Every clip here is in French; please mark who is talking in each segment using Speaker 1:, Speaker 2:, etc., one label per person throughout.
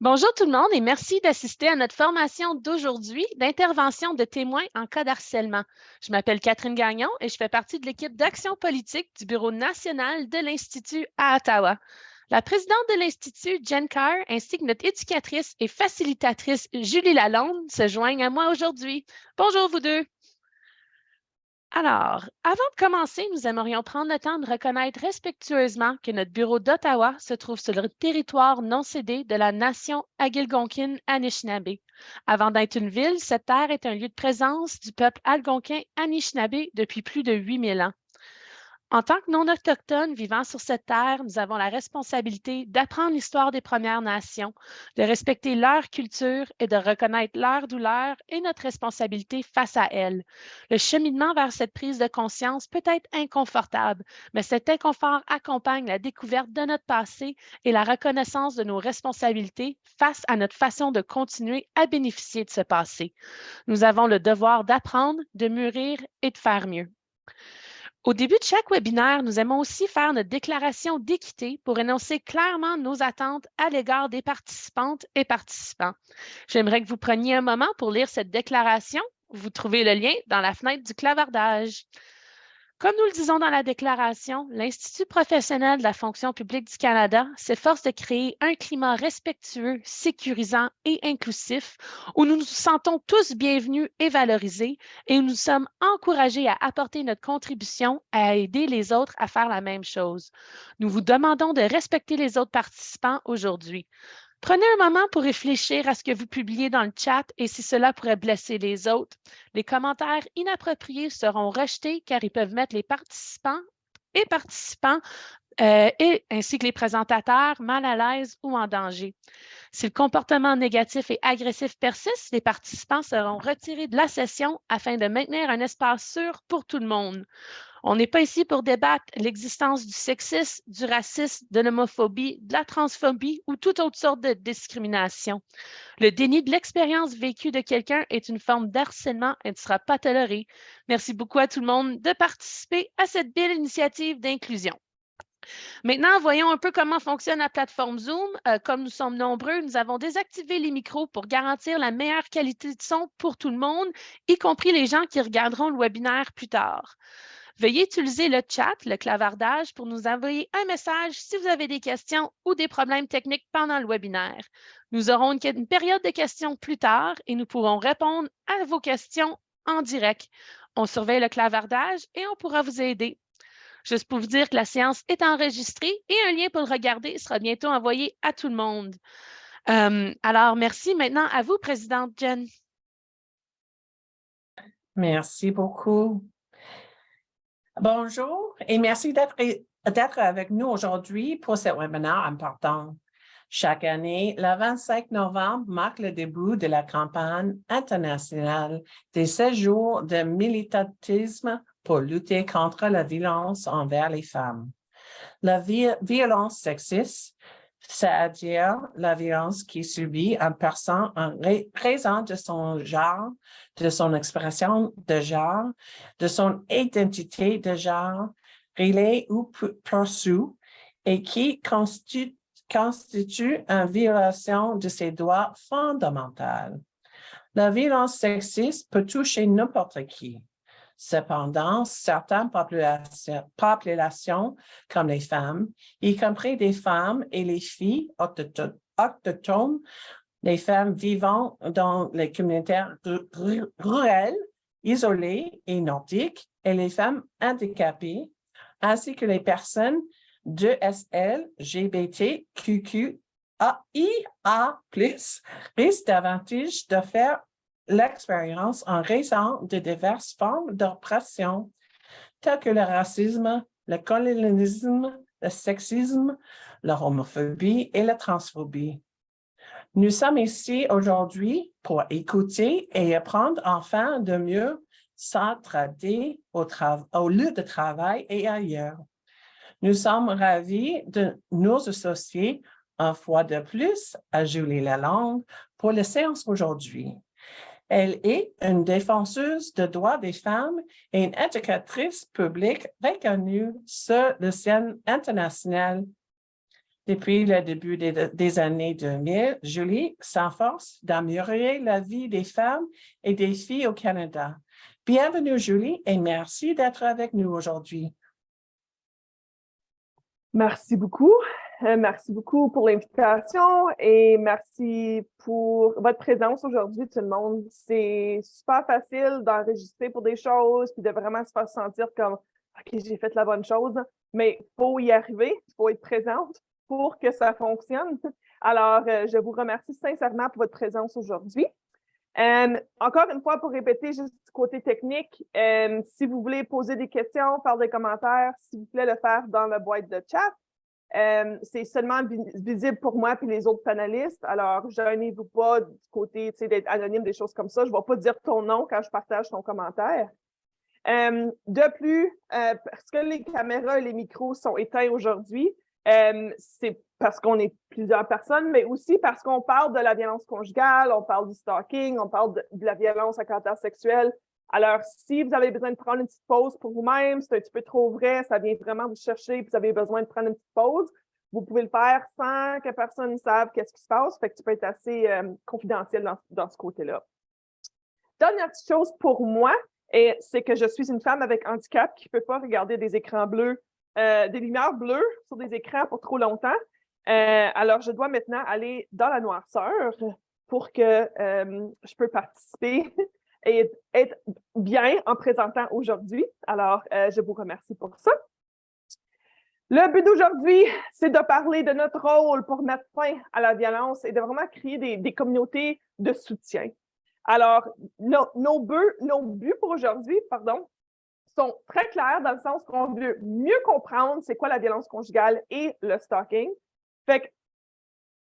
Speaker 1: Bonjour tout le monde et merci d'assister à notre formation d'aujourd'hui d'intervention de témoins en cas d'harcèlement. Je m'appelle Catherine Gagnon et je fais partie de l'équipe d'action politique du Bureau national de l'Institut à Ottawa. La présidente de l'Institut, Jen Carr, ainsi que notre éducatrice et facilitatrice, Julie Lalonde, se joignent à moi aujourd'hui. Bonjour vous deux. Alors, avant de commencer, nous aimerions prendre le temps de reconnaître respectueusement que notre bureau d'Ottawa se trouve sur le territoire non cédé de la nation Algonquin-Anishinaabe. Avant d'être une ville, cette terre est un lieu de présence du peuple algonquin-Anishinaabe depuis plus de 8000 ans. En tant que non-autochtones vivant sur cette terre, nous avons la responsabilité d'apprendre l'histoire des Premières Nations, de respecter leur culture et de reconnaître leur douleur et notre responsabilité face à elles. Le cheminement vers cette prise de conscience peut être inconfortable, mais cet inconfort accompagne la découverte de notre passé et la reconnaissance de nos responsabilités face à notre façon de continuer à bénéficier de ce passé. Nous avons le devoir d'apprendre, de mûrir et de faire mieux. Au début de chaque webinaire, nous aimons aussi faire notre déclaration d'équité pour énoncer clairement nos attentes à l'égard des participantes et participants. J'aimerais que vous preniez un moment pour lire cette déclaration. Vous trouvez le lien dans la fenêtre du clavardage. Comme nous le disons dans la déclaration, l'Institut professionnel de la fonction publique du Canada s'efforce de créer un climat respectueux, sécurisant et inclusif où nous nous sentons tous bienvenus et valorisés et où nous sommes encouragés à apporter notre contribution à aider les autres à faire la même chose. Nous vous demandons de respecter les autres participants aujourd'hui. Prenez un moment pour réfléchir à ce que vous publiez dans le chat et si cela pourrait blesser les autres. Les commentaires inappropriés seront rejetés car ils peuvent mettre les participants ainsi que les présentateurs mal à l'aise ou en danger. Si le comportement négatif et agressif persiste, les participants seront retirés de la session afin de maintenir un espace sûr pour tout le monde. On n'est pas ici pour débattre l'existence du sexisme, du racisme, de l'homophobie, de la transphobie ou toute autre sorte de discrimination. Le déni de l'expérience vécue de quelqu'un est une forme d'harcèlement et ne sera pas toléré. Merci beaucoup à tout le monde de participer à cette belle initiative d'inclusion. Maintenant, voyons un peu comment fonctionne la plateforme Zoom. Comme nous sommes nombreux, nous avons désactivé les micros pour garantir la meilleure qualité de son pour tout le monde, y compris les gens qui regarderont le webinaire plus tard. Veuillez utiliser le chat, le clavardage, pour nous envoyer un message si vous avez des questions ou des problèmes techniques pendant le webinaire. Nous aurons une période de questions plus tard et nous pourrons répondre à vos questions en direct. On surveille le clavardage et on pourra vous aider. Juste pour vous dire que la séance est enregistrée et un lien pour le regarder sera bientôt envoyé à tout le monde. Alors, merci. Maintenant, à vous, Présidente Jen.
Speaker 2: Merci beaucoup. Bonjour et merci d'être avec nous aujourd'hui pour ce webinaire important. Chaque année, le 25 novembre marque le début de la campagne internationale des 16 jours de militantisme pour lutter contre la violence envers les femmes. La violence sexiste, c'est-à-dire la violence qui subit une personne en raison de son genre, de son expression de genre, de son identité de genre, relais ou perçue, et qui constitue une violation de ses droits fondamentaux. La violence sexiste peut toucher n'importe qui. Cependant, certaines populations, comme les femmes, y compris des femmes et les filles autochtones, les femmes vivant dans les communautés rurales, isolées et nordiques, et les femmes handicapées, ainsi que les personnes LGBTQIA+, risquent davantage de faire l'expérience en raison de diverses formes d'oppression, telles que le racisme, le colonialisme, le sexisme, la homophobie et la transphobie. Nous sommes ici aujourd'hui pour écouter et apprendre enfin de mieux s'entraider au lieu de travail et ailleurs. Nous sommes ravis de nous associer une fois de plus à Julie Lalonde pour la séance aujourd'hui. Elle est une défenseuse de droits des femmes et une éducatrice publique reconnue sur la scène internationale Depuis le début des années 2000, Julie s'efforce d'améliorer la vie des femmes et des filles au Canada. Bienvenue, Julie, et merci d'être avec nous aujourd'hui.
Speaker 3: Merci beaucoup. Merci beaucoup pour l'invitation et merci pour votre présence aujourd'hui, tout le monde. C'est super facile d'enregistrer pour des choses puis de vraiment se faire sentir comme OK, j'ai fait la bonne chose, mais il faut y arriver, il faut être présente pour que ça fonctionne. Alors, je vous remercie sincèrement pour votre présence aujourd'hui. Encore une fois, pour répéter juste du côté technique, si vous voulez poser des questions, faire des commentaires, s'il vous plaît, le faire dans la boîte de chat. C'est seulement visible pour moi et les autres panélistes. Alors, gênez-vous pas du côté d'être anonyme, des choses comme ça. Je ne vais pas dire ton nom quand je partage ton commentaire. De plus, parce que les caméras et les micros sont éteints aujourd'hui, c'est parce qu'on est plusieurs personnes, mais aussi parce qu'on parle de la violence conjugale, on parle du stalking, on parle de la violence à caractère sexuel. Alors, si vous avez besoin de prendre une petite pause pour vous-même, c'est un petit peu trop vrai, ça vient vraiment vous chercher, puis vous avez besoin de prendre une petite pause, vous pouvez le faire sans que personne ne sache qu'est-ce qui se passe, fait que tu peux être assez confidentiel dans ce côté-là. Dernière petite chose pour moi, c'est que je suis une femme avec handicap qui ne peut pas regarder des écrans bleus, des lumières bleues sur des écrans pour trop longtemps. Alors, je dois maintenant aller dans la noirceur pour que je peux participer et être bien en présentant aujourd'hui. Alors, je vous remercie pour ça. Le but d'aujourd'hui, c'est de parler de notre rôle pour mettre fin à la violence et de vraiment créer des communautés de soutien. Alors, nos buts pour aujourd'hui, sont très clairs dans le sens qu'on veut mieux comprendre c'est quoi la violence conjugale et le stalking. Fait que,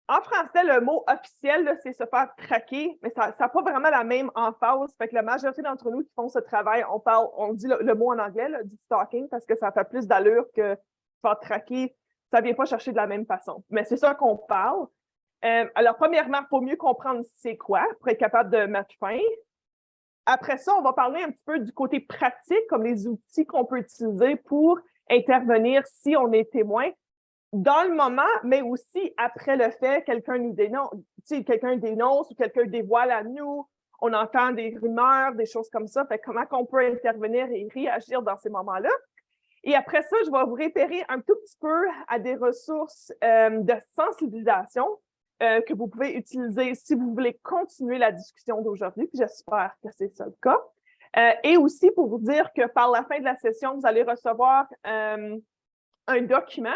Speaker 3: en français, le mot officiel, c'est se faire traquer, mais ça n'a pas vraiment la même emphase. Fait que la majorité d'entre nous qui font ce travail, on dit le mot en anglais, là, du stalking, parce que ça fait plus d'allure que se faire traquer. Ça ne vient pas chercher de la même façon. Mais c'est ça qu'on parle. Alors, premièrement, il faut mieux comprendre c'est quoi pour être capable de mettre fin. Après ça, on va parler un petit peu du côté pratique, comme les outils qu'on peut utiliser pour intervenir si on est témoin dans le moment, mais aussi après le fait, quelqu'un nous dénonce, quelqu'un dénonce ou quelqu'un dévoile à nous, on entend des rumeurs, des choses comme ça. Fait comment on peut intervenir et réagir dans ces moments-là. Et après ça, je vais vous référer un tout petit peu à des ressources de sensibilisation que vous pouvez utiliser si vous voulez continuer la discussion d'aujourd'hui, puis j'espère que c'est ça le cas. Et aussi pour vous dire que par la fin de la session, vous allez recevoir un document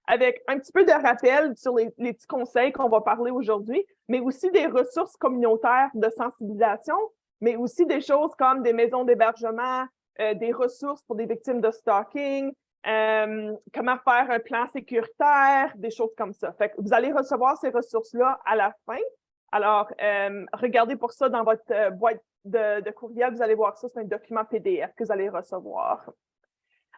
Speaker 3: avec un petit peu de rappel sur les petits conseils qu'on va parler aujourd'hui, mais aussi des ressources communautaires de sensibilisation, mais aussi des choses comme des maisons d'hébergement, des ressources pour des victimes de stalking, comment faire un plan sécuritaire, des choses comme ça. Fait que vous allez recevoir ces ressources-là à la fin. Alors, regardez pour ça dans votre boîte de courriel, vous allez voir ça, c'est un document PDF que vous allez recevoir.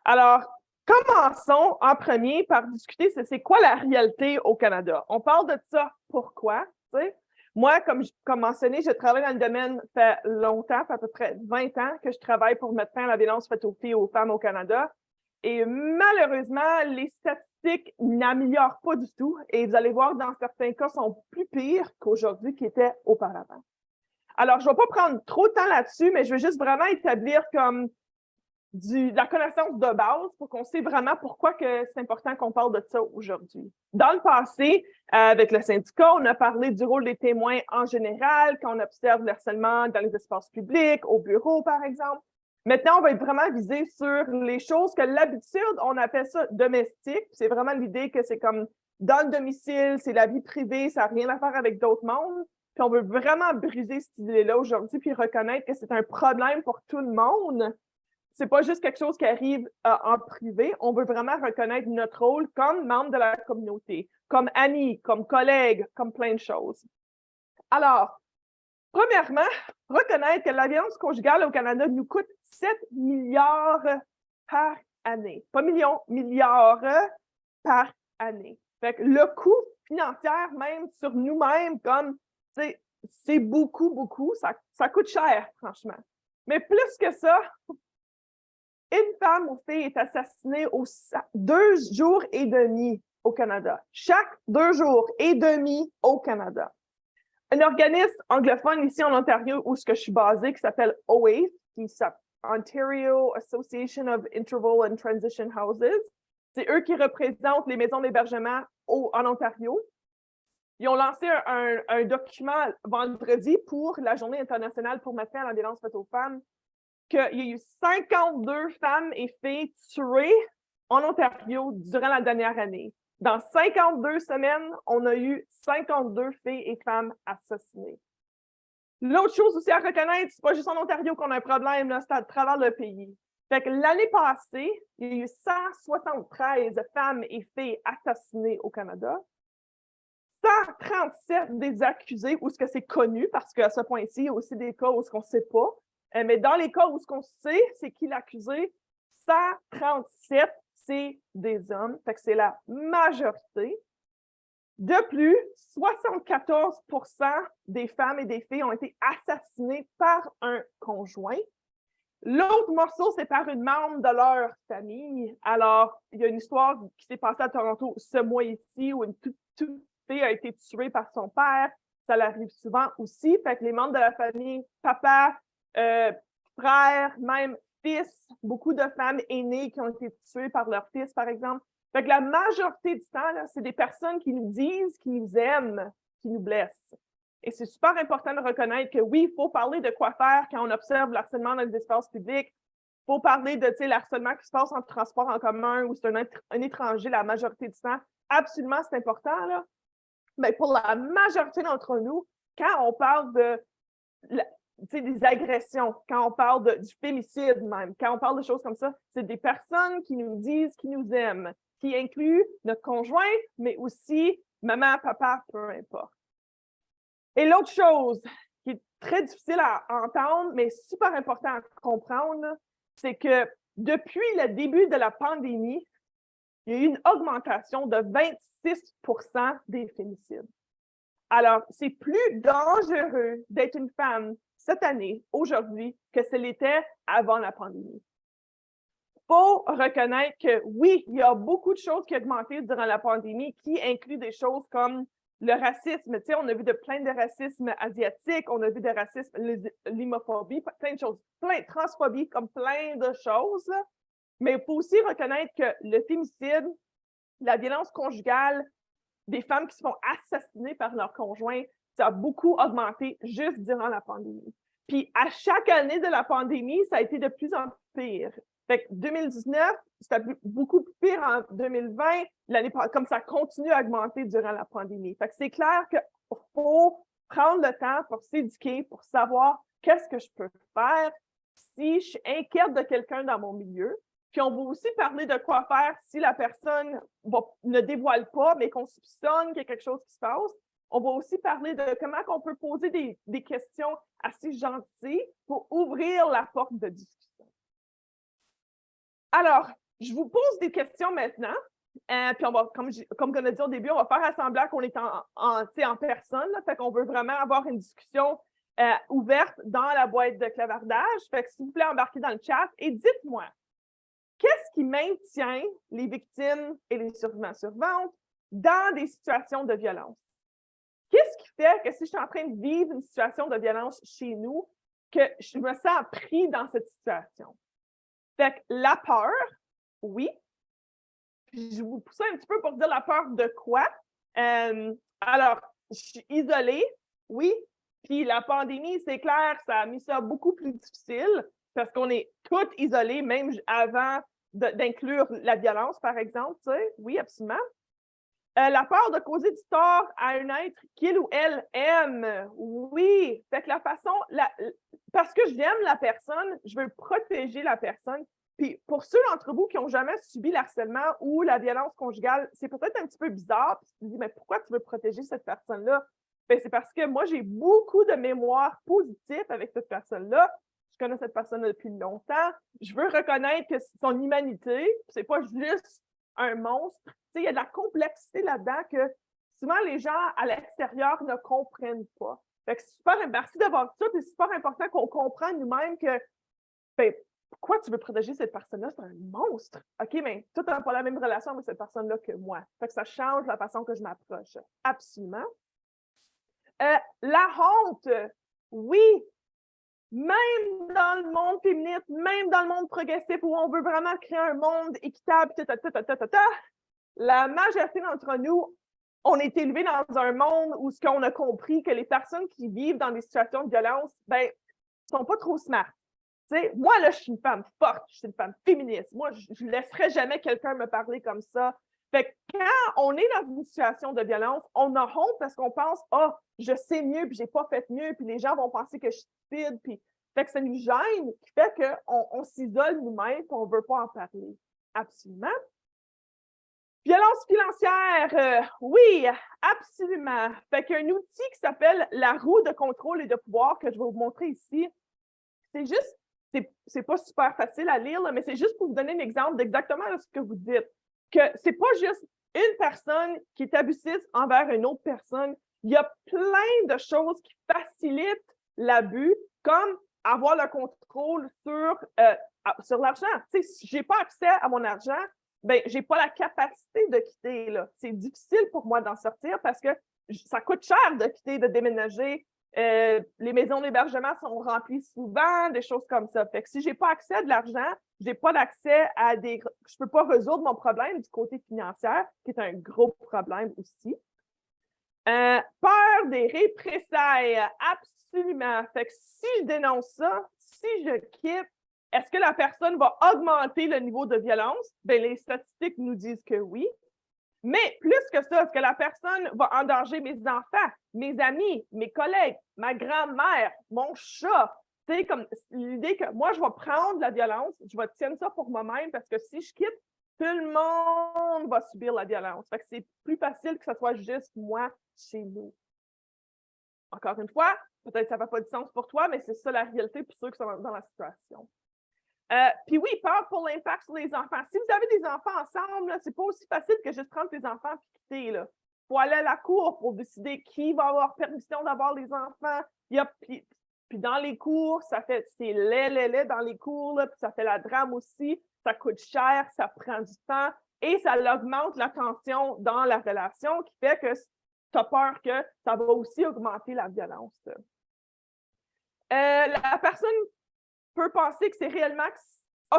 Speaker 3: Alors, commençons en premier par discuter c'est quoi la réalité au Canada. On parle de ça, pourquoi? T'sais? Moi, comme mentionné, je travaille dans le domaine, ça fait longtemps, ça fait à peu près 20 ans que je travaille pour mettre fin à la violence faite aux filles et aux femmes au Canada. Et malheureusement, les statistiques n'améliorent pas du tout. Et vous allez voir, dans certains cas, sont plus pires qu'aujourd'hui qu'ils étaient auparavant. Alors, je ne vais pas prendre trop de temps là-dessus, mais je veux juste vraiment établir comme la connaissance de base pour qu'on sait vraiment pourquoi que c'est important qu'on parle de ça aujourd'hui. Dans le passé, avec le syndicat, on a parlé du rôle des témoins en général, quand on observe le harcèlement dans les espaces publics, au bureau, par exemple. Maintenant, on va être vraiment visé sur les choses que l'habitude, on appelle ça domestique. C'est vraiment l'idée que c'est comme dans le domicile, c'est la vie privée, ça n'a rien à faire avec d'autres mondes. Puis on veut vraiment briser cette idée-là aujourd'hui puis reconnaître que c'est un problème pour tout le monde. C'est pas juste quelque chose qui arrive en privé. On veut vraiment reconnaître notre rôle comme membre de la communauté, comme amis, comme collègues, comme plein de choses. Alors, premièrement, reconnaître que la violence conjugale au Canada nous coûte 7 milliards par année. Pas millions, milliards par année. Fait que le coût financier même sur nous-mêmes, comme c'est beaucoup, beaucoup. Ça coûte cher, franchement. Mais plus que ça, une femme ou fille est assassinée 2 jours et demi au Canada. Chaque 2 jours et demi au Canada. Un organisme anglophone ici en Ontario, où je suis basée, qui s'appelle OAIT, qui s'appelle Ontario Association of Interval and Transition Houses. C'est eux qui représentent les maisons d'hébergement en Ontario. Ils ont lancé un document vendredi pour la Journée internationale pour mettre fin à la violence faite aux femmes, qu'il y a eu 52 femmes et filles tuées en Ontario durant la dernière année. Dans 52 semaines, on a eu 52 filles et femmes assassinées. L'autre chose aussi à reconnaître, c'est pas juste en Ontario qu'on a un problème, là, c'est à travers le pays. Fait que l'année passée, il y a eu 173 femmes et filles assassinées au Canada. 137 des accusés, où ce que c'est connu, parce qu'à ce point-ci, il y a aussi des cas où ce qu'on ne sait pas. Mais dans les cas où ce qu'on sait, c'est qui l'accusé, 137, c'est des hommes. Fait que c'est la majorité. De plus, 74% des femmes et des filles ont été assassinées par un conjoint. L'autre morceau, c'est par une membre de leur famille. Alors, il y a une histoire qui s'est passée à Toronto ce mois-ci où une toute fille a été tuée par son père. Ça l'arrive souvent aussi. Fait que les membres de la famille, papa, frère, même fils, beaucoup de femmes aînées qui ont été tuées par leur fils, par exemple. Fait que la majorité du temps, c'est des personnes qui nous disent, qui nous aiment, qui nous blessent. Et c'est super important de reconnaître que oui, il faut parler de quoi faire quand on observe le harcèlement dans les espaces publics. Il faut parler de l'harcèlement qui se passe en transport en commun ou c'est un étranger la majorité du temps. Absolument, c'est important, là. Mais pour la majorité d'entre nous, quand on parle des agressions, quand on parle du fémicide même, quand on parle de choses comme ça, c'est des personnes qui nous disent qu'ils nous aiment, qui incluent notre conjoint, mais aussi maman, papa, peu importe. Et l'autre chose qui est très difficile à entendre, mais super important à comprendre, c'est que depuis le début de la pandémie, il y a eu une augmentation de 26% des féminicides. Alors, c'est plus dangereux d'être une femme cette année, aujourd'hui, que ce l'était avant la pandémie. Il faut reconnaître que oui, il y a beaucoup de choses qui ont augmenté durant la pandémie, qui incluent des choses comme le racisme. Tu sais, on a vu plein de racisme asiatique, on a vu de racisme, l'homophobie, plein de choses, transphobie, comme plein de choses. Mais il faut aussi reconnaître que le féminicide, la violence conjugale, des femmes qui se font assassiner par leur conjoint, ça a beaucoup augmenté juste durant la pandémie. Puis à chaque année de la pandémie, ça a été de plus en plus pire. Fait que 2019, c'était beaucoup plus pire en 2020, comme ça continue à augmenter durant la pandémie. Fait que c'est clair qu'il faut prendre le temps pour s'éduquer, pour savoir qu'est-ce que je peux faire si je suis inquiète de quelqu'un dans mon milieu. Puis on va aussi parler de quoi faire si la personne ne dévoile pas, mais qu'on soupçonne qu'il y a quelque chose qui se passe. On va aussi parler de comment on peut poser des questions assez gentilles pour ouvrir la porte de discussion. Alors, je vous pose des questions maintenant. Puis on va, comme on a dit au début, on va faire semblant qu'on est en personne. Là, fait qu'on veut vraiment avoir une discussion ouverte dans la boîte de clavardage. Fait que s'il vous plaît, embarquez dans le chat et dites-moi, qu'est-ce qui maintient les victimes et les survivantes dans des situations de violence? Qu'est-ce qui fait que si je suis en train de vivre une situation de violence chez nous, que je me sens pris dans cette situation? Fait que la peur, oui. Puis je vous pousse un petit peu pour dire la peur de quoi? Alors, je suis isolée, oui. Puis la pandémie, c'est clair, ça a mis ça beaucoup plus difficile parce qu'on est toutes isolées, même avant d'inclure la violence, par exemple. Tu sais? Oui, absolument. La peur de causer du tort à un être qu'il ou elle aime. Oui. Fait que parce que j'aime la personne, je veux protéger la personne. Puis pour ceux d'entre vous qui n'ont jamais subi le harcèlement ou la violence conjugale, c'est peut-être un petit peu bizarre. Puis tu te dis, mais pourquoi tu veux protéger cette personne-là? Ben, c'est parce que moi, j'ai beaucoup de mémoires positives avec cette personne-là. Je connais cette personne depuis longtemps. Je veux reconnaître que son humanité, c'est pas juste un monstre. Tu sais, il y a de la complexité là-dedans que souvent les gens à l'extérieur ne comprennent pas. Fait que c'est super, merci d'avoir ça, c'est super important qu'on comprenne nous-mêmes que ben, pourquoi tu veux protéger cette personne-là? C'est un monstre. OK, mais toi, tu n'as pas la même relation avec cette personne-là que moi. Fait que ça change la façon que je m'approche. Absolument. La honte, oui, même dans le monde féministe, même dans le monde progressif où on veut vraiment créer un monde équitable, la majorité d'entre nous, on est élevés dans un monde où ce qu'on a compris que les personnes qui vivent dans des situations de violence, ben, sont pas trop smart. T'sais, moi, là, je suis une femme forte, je suis une femme féministe. Moi, je ne laisserai jamais quelqu'un me parler comme ça. Fait que quand on est dans une situation de violence, on a honte parce qu'on pense « Ah, je sais mieux, puis j'ai pas fait mieux, puis les gens vont penser que je suis stupide. » Fait que ça nous gêne, qui fait qu'on s'isole nous-mêmes, puis on ne veut pas en parler. Absolument. Violence financière, oui, absolument. Fait qu'il y a un outil qui s'appelle la roue de contrôle et de pouvoir que je vais vous montrer ici. C'est juste, c'est pas super facile à lire, là, mais c'est juste pour vous donner un exemple d'exactement ce que vous dites. Que c'est pas juste une personne qui est abusive envers une autre personne. Il y a plein de choses qui facilitent l'abus, comme avoir le contrôle sur l'argent. Tu sais, si j'ai pas accès à mon argent, ben, j'ai pas la capacité de quitter, là. C'est difficile pour moi d'en sortir parce que ça coûte cher de quitter, de déménager. Les maisons d'hébergement sont remplies souvent, des choses comme ça. Fait que si j'ai pas accès à de l'argent, j'ai pas d'accès à je peux pas résoudre mon problème du côté financier, qui est un gros problème aussi. Peur des représailles, absolument. Fait que si je dénonce ça, si je quitte, est-ce que la personne va augmenter le niveau de violence? Bien, les statistiques nous disent que oui. Mais plus que ça, est-ce que la personne va endanger mes enfants, mes amis, mes collègues, ma grand-mère, mon chat? Tu sais, comme l'idée que moi, je vais prendre la violence, je vais tenir ça pour moi-même parce que si je quitte, tout le monde va subir la violence. Fait que c'est plus facile que ce soit juste moi chez nous. Encore une fois, peut-être que ça ne fait pas de sens pour toi, mais c'est ça la réalité pour ceux qui sont dans la situation. Puis oui, peur pour l'impact sur les enfants. Si vous avez des enfants ensemble, c'est pas aussi facile que juste prendre tes enfants et quitter. Il faut aller à la cour pour décider qui va avoir permission d'avoir les enfants. Puis dans les cours, c'est laid dans les cours, là, puis ça fait la drame aussi. Ça coûte cher, ça prend du temps et ça augmente la tension dans la relation qui fait que tu as peur que ça va aussi augmenter la violence. La personne peut penser que c'est réellement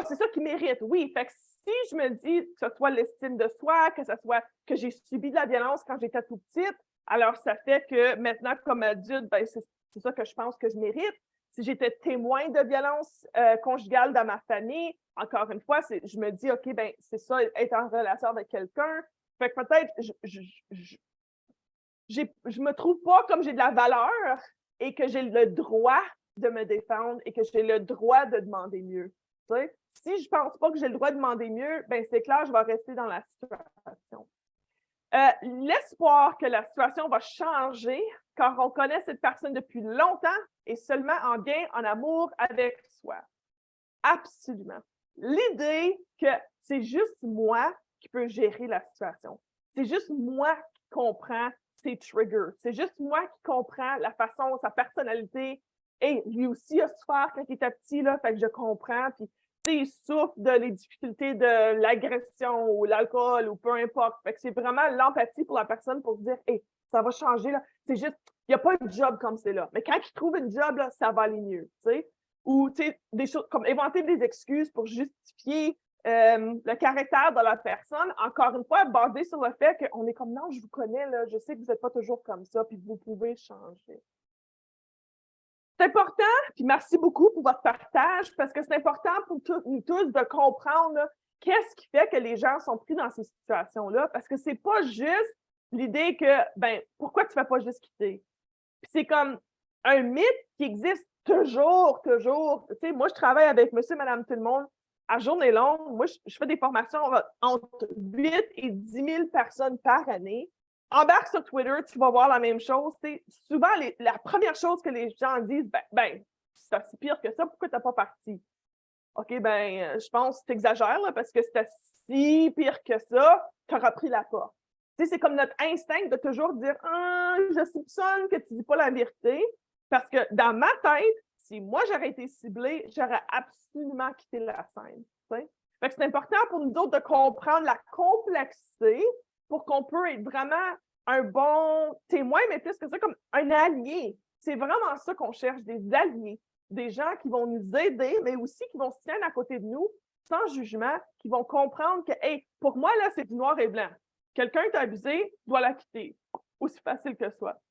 Speaker 3: c'est ça qui mérite. Oui, fait que si je me dis que ce soit l'estime de soi, que ce soit que j'ai subi de la violence quand j'étais tout petite, alors ça fait que maintenant, comme adulte, ben, c'est ça que je pense que je mérite. Si j'étais témoin de violence conjugale dans ma famille, encore une fois, je me dis, OK, ben c'est ça, être en relation avec quelqu'un. Fait que peut-être, je me trouve pas comme j'ai de la valeur et que j'ai le droit de me défendre et que j'ai le droit de demander mieux. Tu sais? Si je pense pas que j'ai le droit de demander mieux, ben c'est clair, je vais rester dans la situation. L'espoir que la situation va changer quand on connaît cette personne depuis longtemps et seulement en bien, en amour avec soi. Absolument. L'idée que c'est juste moi qui peux gérer la situation. C'est juste moi qui comprends ses triggers. C'est juste moi qui comprends la façon, sa personnalité. Et lui aussi a souffert quand il était petit, là, fait que je comprends. Puis, il souffre les difficultés de l'agression ou l'alcool ou peu importe. Fait que c'est vraiment l'empathie pour la personne pour dire, hey, ça va changer, là. C'est juste, il n'y a pas de job comme c'est là. Mais quand il trouve une job, là, ça va aller mieux, tu sais. Ou, tu sais, des choses comme inventer des excuses pour justifier le caractère de la personne, encore une fois, basé sur le fait qu'on est comme, non, je vous connais, là, je sais que vous n'êtes pas toujours comme ça, puis vous pouvez changer. C'est important, puis merci beaucoup pour votre partage, parce que c'est important pour nous tous de comprendre qu'est-ce qui fait que les gens sont pris dans ces situations-là, parce que c'est pas juste l'idée que, ben, pourquoi tu ne fais pas juste quitter? Puis c'est comme un mythe qui existe toujours. Tu sais, moi, je travaille avec monsieur, madame, tout le monde à journée longue. Moi, je fais des formations entre 8 et 10 000 personnes par année. Embarque sur Twitter, tu vas voir la même chose. T'sais, souvent, la première chose que les gens disent, ben c'est aussi pire que ça, pourquoi tu n'as pas parti? OK, je pense que tu exagères parce que c'était si pire que ça, tu auras pris la porte. C'est comme notre instinct de toujours dire je soupçonne que tu ne dis pas la vérité, parce que dans ma tête, si moi j'aurais été ciblée, j'aurais absolument quitté la scène. T'sais? Fait que c'est important pour nous autres de comprendre la complexité pour qu'on puisse être vraiment un bon témoin, mais plus que ça, comme un allié. C'est vraiment ça qu'on cherche, des alliés, des gens qui vont nous aider, mais aussi qui vont se tenir à côté de nous, sans jugement, qui vont comprendre que, hey, pour moi, là, c'est du noir et blanc. Quelqu'un t'a abusé, doit la quitter. Aussi facile que ce soit.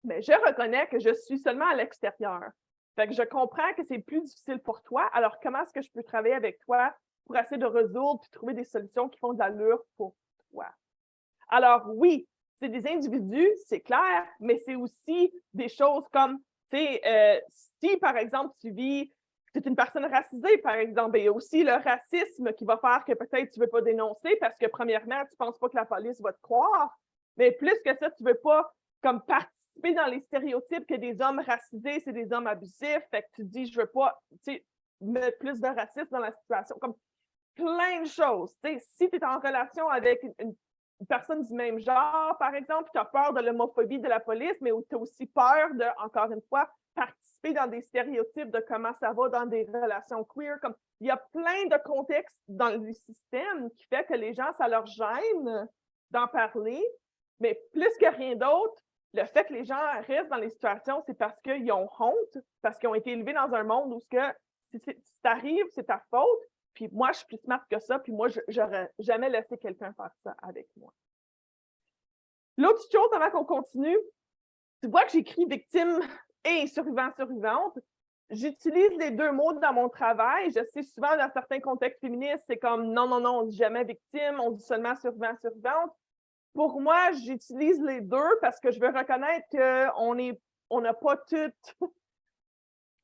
Speaker 3: Mais je reconnais que je suis seulement à l'extérieur. Fait que je comprends que c'est plus difficile pour toi. Alors, comment est-ce que je peux travailler avec toi pour essayer de résoudre et trouver des solutions qui font de l'allure pour toi? Alors, oui, c'est des individus, c'est clair, mais c'est aussi des choses comme, tu sais, si, par exemple, tu es une personne racisée, par exemple, il y a aussi le racisme qui va faire que peut-être tu ne veux pas dénoncer parce que, premièrement, tu ne penses pas que la police va te croire, mais plus que ça, tu ne veux pas comme participer dans les stéréotypes que des hommes racisés, c'est des hommes abusifs, fait que tu te dis, je ne veux pas, tu sais, mettre plus de racisme dans la situation, comme plein de choses. Tu sais, si tu es en relation avec une personne du même genre, par exemple, tu as peur de l'homophobie de la police, mais tu as aussi peur de, encore une fois, participer dans des stéréotypes de comment ça va dans des relations queer. Comme, il y a plein de contextes dans le système qui fait que les gens, ça leur gêne d'en parler, mais plus que rien d'autre, le fait que les gens restent dans les situations, c'est parce qu'ils ont honte, parce qu'ils ont été élevés dans un monde où si t'arrives, c'est ta faute, puis moi, je suis plus smart que ça, puis moi, j'aurais jamais laissé quelqu'un faire ça avec moi. L'autre chose, avant qu'on continue, tu vois que j'écris victime et survivant-survivante. J'utilise les deux mots dans mon travail. Je sais souvent, dans certains contextes féministes, c'est comme non, non, non, on ne dit jamais victime, on dit seulement survivant-survivante. Pour moi, j'utilise les deux parce que je veux reconnaître qu'on n'a pas toutes,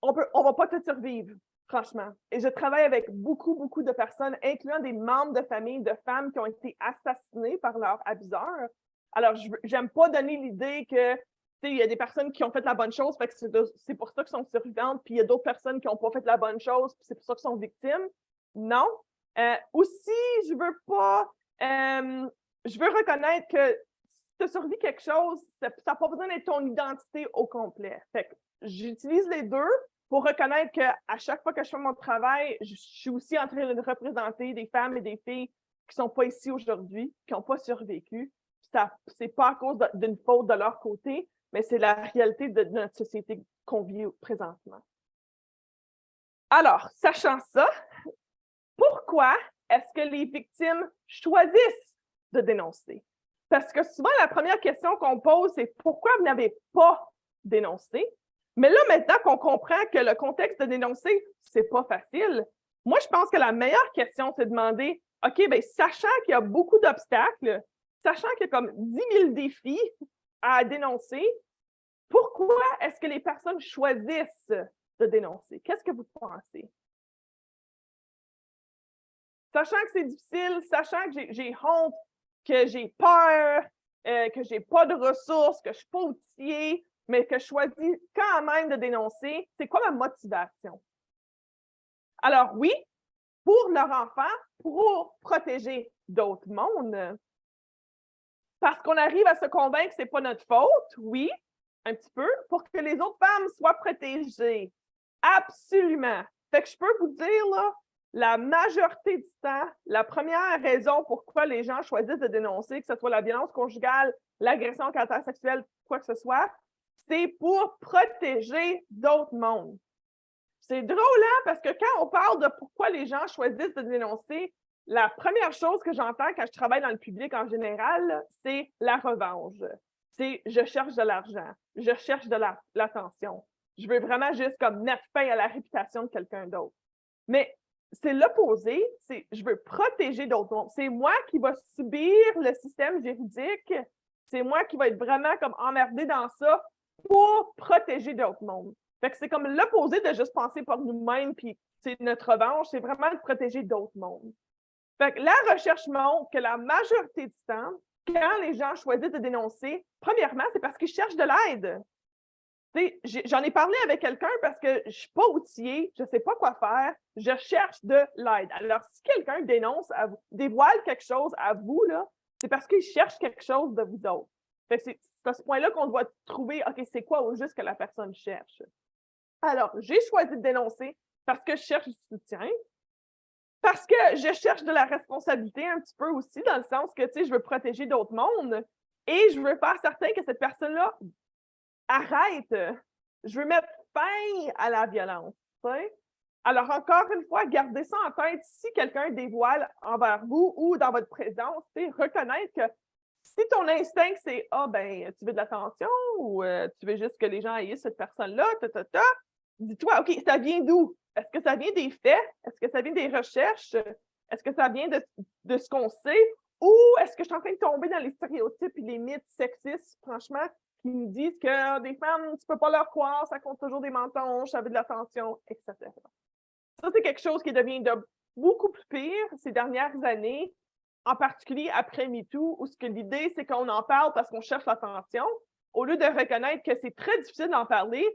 Speaker 3: on va pas toutes survivre. Franchement. Et je travaille avec beaucoup, beaucoup de personnes, incluant des membres de famille, de femmes qui ont été assassinées par leur abuseur. Alors, j'aime pas donner l'idée que, tu sais, il y a des personnes qui ont fait la bonne chose, fait que c'est pour ça qu'elles sont survivantes, puis il y a d'autres personnes qui n'ont pas fait la bonne chose, puis c'est pour ça qu'elles sont victimes. Non. Aussi, je veux pas, je veux reconnaître que si tu as survécu quelque chose, ça n'a pas besoin d'être ton identité au complet. Fait que j'utilise les deux pour reconnaître qu'à chaque fois que je fais mon travail, je suis aussi en train de représenter des femmes et des filles qui ne sont pas ici aujourd'hui, qui n'ont pas survécu. Ce n'est pas à cause d'une faute de leur côté, mais c'est la réalité de notre société qu'on vit présentement. Alors, sachant ça, pourquoi est-ce que les victimes choisissent de dénoncer? Parce que souvent, la première question qu'on pose, c'est pourquoi vous n'avez pas dénoncé? Mais là, maintenant qu'on comprend que le contexte de dénoncer, c'est pas facile, moi, je pense que la meilleure question, c'est de demander, OK, bien, sachant qu'il y a beaucoup d'obstacles, sachant qu'il y a comme 10 000 défis à dénoncer, pourquoi est-ce que les personnes choisissent de dénoncer? Qu'est-ce que vous pensez? Sachant que c'est difficile, sachant que j'ai honte, que j'ai peur, que j'ai pas de ressources, que je suis pas outillée, mais que je choisis quand même de dénoncer, c'est quoi ma motivation? Alors oui, pour leur enfant, pour protéger d'autres mondes, parce qu'on arrive à se convaincre que c'est pas notre faute, oui, un petit peu, pour que les autres femmes soient protégées. Absolument. Fait que je peux vous dire, là, la majorité du temps, la première raison pourquoi les gens choisissent de dénoncer, que ce soit la violence conjugale, l'agression au caractère sexuel, quoi que ce soit, c'est pour protéger d'autres mondes. C'est drôle, hein, parce que quand on parle de pourquoi les gens choisissent de dénoncer, la première chose que j'entends quand je travaille dans le public en général, c'est la revanche. C'est je cherche de l'argent, je cherche de l'attention. Je veux vraiment juste comme mettre fin à la réputation de quelqu'un d'autre. Mais c'est l'opposé, c'est je veux protéger d'autres mondes. C'est moi qui va subir le système juridique, c'est moi qui va être vraiment comme emmerdé dans ça pour protéger d'autres mondes. Fait que c'est comme l'opposé de juste penser par nous-mêmes, puis c'est notre revanche, c'est vraiment de protéger d'autres mondes. Fait que la recherche montre que la majorité du temps, quand les gens choisissent de dénoncer, premièrement, c'est parce qu'ils cherchent de l'aide. J'en ai parlé avec quelqu'un parce que je ne suis pas outillée, je ne sais pas quoi faire, je cherche de l'aide. Alors, si quelqu'un dénonce, dévoile quelque chose à vous, c'est parce qu'il cherche quelque chose de vous autres. C'est à ce point-là qu'on doit trouver, OK, c'est quoi au juste que la personne cherche. Alors, j'ai choisi de dénoncer parce que je cherche du soutien, parce que je cherche de la responsabilité un petit peu aussi, dans le sens que, tu sais, je veux protéger d'autres mondes et je veux faire certain que cette personne-là arrête. Je veux mettre fin à la violence. Tu sais? Alors, encore une fois, gardez ça en tête. Si quelqu'un dévoile envers vous ou dans votre présence, tu sais, reconnaître que si ton instinct, c'est « Ah, ben, tu veux de l'attention ou tu veux juste que les gens haïssent cette personne-là, dis-toi, OK, ça vient d'où? Est-ce que ça vient des faits? Est-ce que ça vient des recherches? Est-ce que ça vient de ce qu'on sait? Ou est-ce que je suis en train de tomber dans les stéréotypes et les mythes sexistes, franchement, qui me disent que des femmes, tu peux pas leur croire, ça compte toujours des mensonges, ça veut de l'attention, etc. Ça, c'est quelque chose qui devient de beaucoup plus pire ces dernières années, en particulier après MeToo, où l'idée, c'est qu'on en parle parce qu'on cherche l'attention, au lieu de reconnaître que c'est très difficile d'en parler.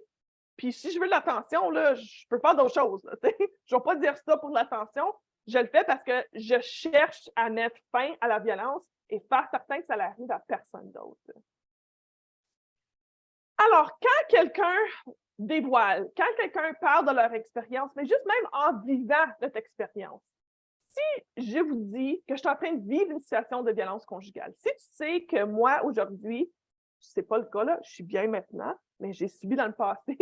Speaker 3: Puis si je veux de l'attention, là, je peux faire d'autres choses. Là, je ne vais pas dire ça pour de l'attention. Je le fais parce que je cherche à mettre fin à la violence et faire certain que ça n'arrive à personne d'autre. Alors, quand quelqu'un dévoile, quand quelqu'un parle de leur expérience, mais juste même en vivant notre expérience, si je vous dis que je suis en train de vivre une situation de violence conjugale, si tu sais que moi, aujourd'hui, ce n'est pas le cas, là, je suis bien maintenant, mais j'ai subi dans le passé,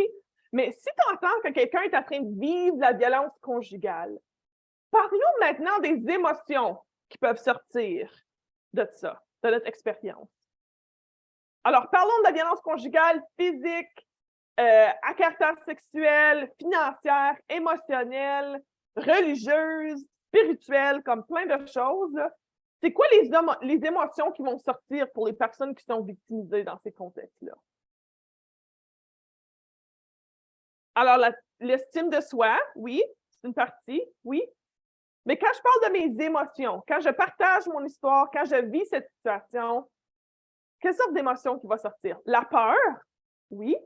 Speaker 3: mais si tu entends que quelqu'un est en train de vivre la violence conjugale, parlons maintenant des émotions qui peuvent sortir de ça, de notre expérience. Alors, parlons de la violence conjugale physique, à caractère sexuel, financière, émotionnelle, religieuse, spirituelle, comme plein de choses. C'est quoi les émotions qui vont sortir pour les personnes qui sont victimisées dans ces contextes-là? Alors, l'estime de soi, oui, c'est une partie, oui. Mais quand je parle de mes émotions, quand je partage mon histoire, quand je vis cette situation, quelle sorte d'émotion qui va sortir? La peur, oui.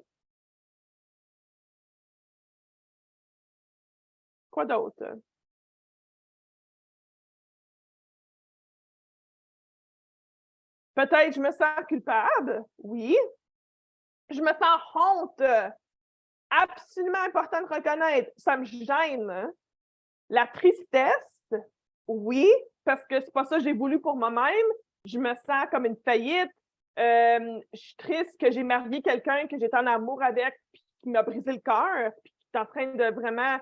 Speaker 3: Quoi d'autre? Peut-être je me sens culpable, oui. Je me sens honte. Absolument important de reconnaître, ça me gêne. Hein? La tristesse, oui, parce que c'est pas ça que j'ai voulu pour moi-même. Je me sens comme une faillite. Je suis triste que j'ai marié quelqu'un que j'étais en amour avec, puis qui m'a brisé le cœur, puis qui est en train de vraiment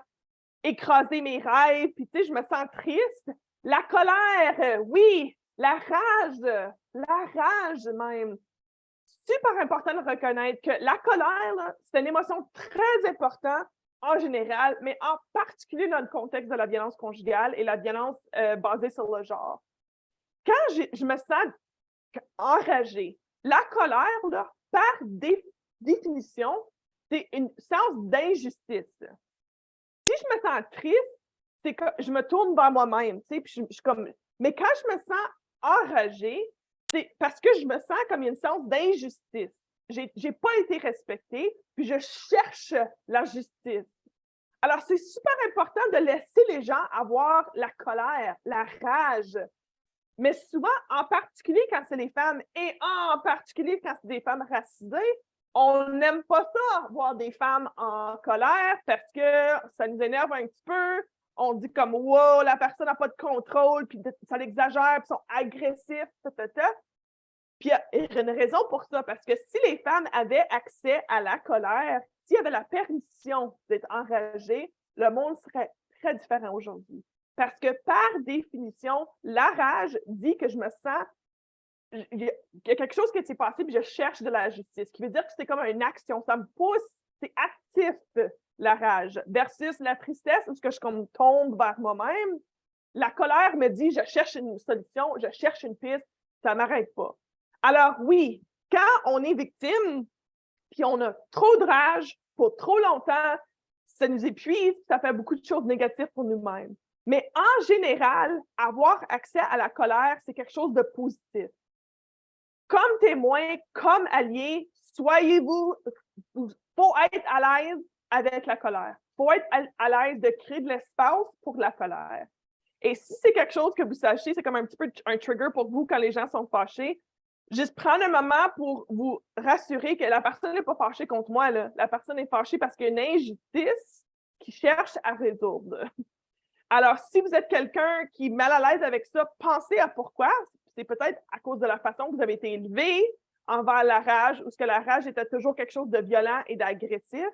Speaker 3: écraser mes rêves, puis tu sais, je me sens triste. La colère, oui, la rage même. Super important de reconnaître que la colère, c'est une émotion très importante en général, mais en particulier dans le contexte de la violence conjugale et la violence basée sur le genre. Quand je me sens enragée, la colère, là, par définition, c'est une sens d'injustice. Si je me sens triste, c'est que je me tourne vers moi-même, tu sais, puis je suis comme... Mais quand je me sens enragée, c'est parce que je me sens comme une sens d'injustice. J'ai pas été respectée, puis je cherche la justice. Alors, c'est super important de laisser les gens avoir la colère, la rage. Mais souvent, en particulier quand c'est les femmes, et en particulier quand c'est des femmes racisées, on n'aime pas ça, voir des femmes en colère, parce que ça nous énerve un petit peu. On dit comme « wow, la personne n'a pas de contrôle, puis ça l'exagère, puis ils sont agressifs, Puis il y a une raison pour ça, parce que si les femmes avaient accès à la colère, s'il y avait la permission d'être enragées, le monde serait très différent aujourd'hui. Parce que par définition, la rage dit que je me sens... Il y a quelque chose qui s'est passé, puis je cherche de la justice, qui veut dire que c'est comme une action, ça me pousse, c'est actif, la rage, versus la tristesse, où je comme tombe vers moi-même. La colère me dit, je cherche une solution, je cherche une piste, ça ne m'arrête pas. Alors oui, quand on est victime, puis on a trop de rage pour trop longtemps, ça nous épuise, ça fait beaucoup de choses négatives pour nous-mêmes. Mais en général, avoir accès à la colère, c'est quelque chose de positif. Comme témoin, comme allié, soyez-vous, faut être à l'aise avec la colère. Faut être à l'aise de créer de l'espace pour la colère. Et si c'est quelque chose que vous sachez, c'est comme un petit peu un trigger pour vous quand les gens sont fâchés, juste prendre un moment pour vous rassurer que la personne n'est pas fâchée contre moi, là. La personne est fâchée parce qu'il y a une injustice qui cherche à résoudre. Alors, si vous êtes quelqu'un qui est mal à l'aise avec ça, pensez à pourquoi. C'est peut-être à cause de la façon que vous avez été élevé envers la rage, ou que la rage était toujours quelque chose de violent et d'agressif.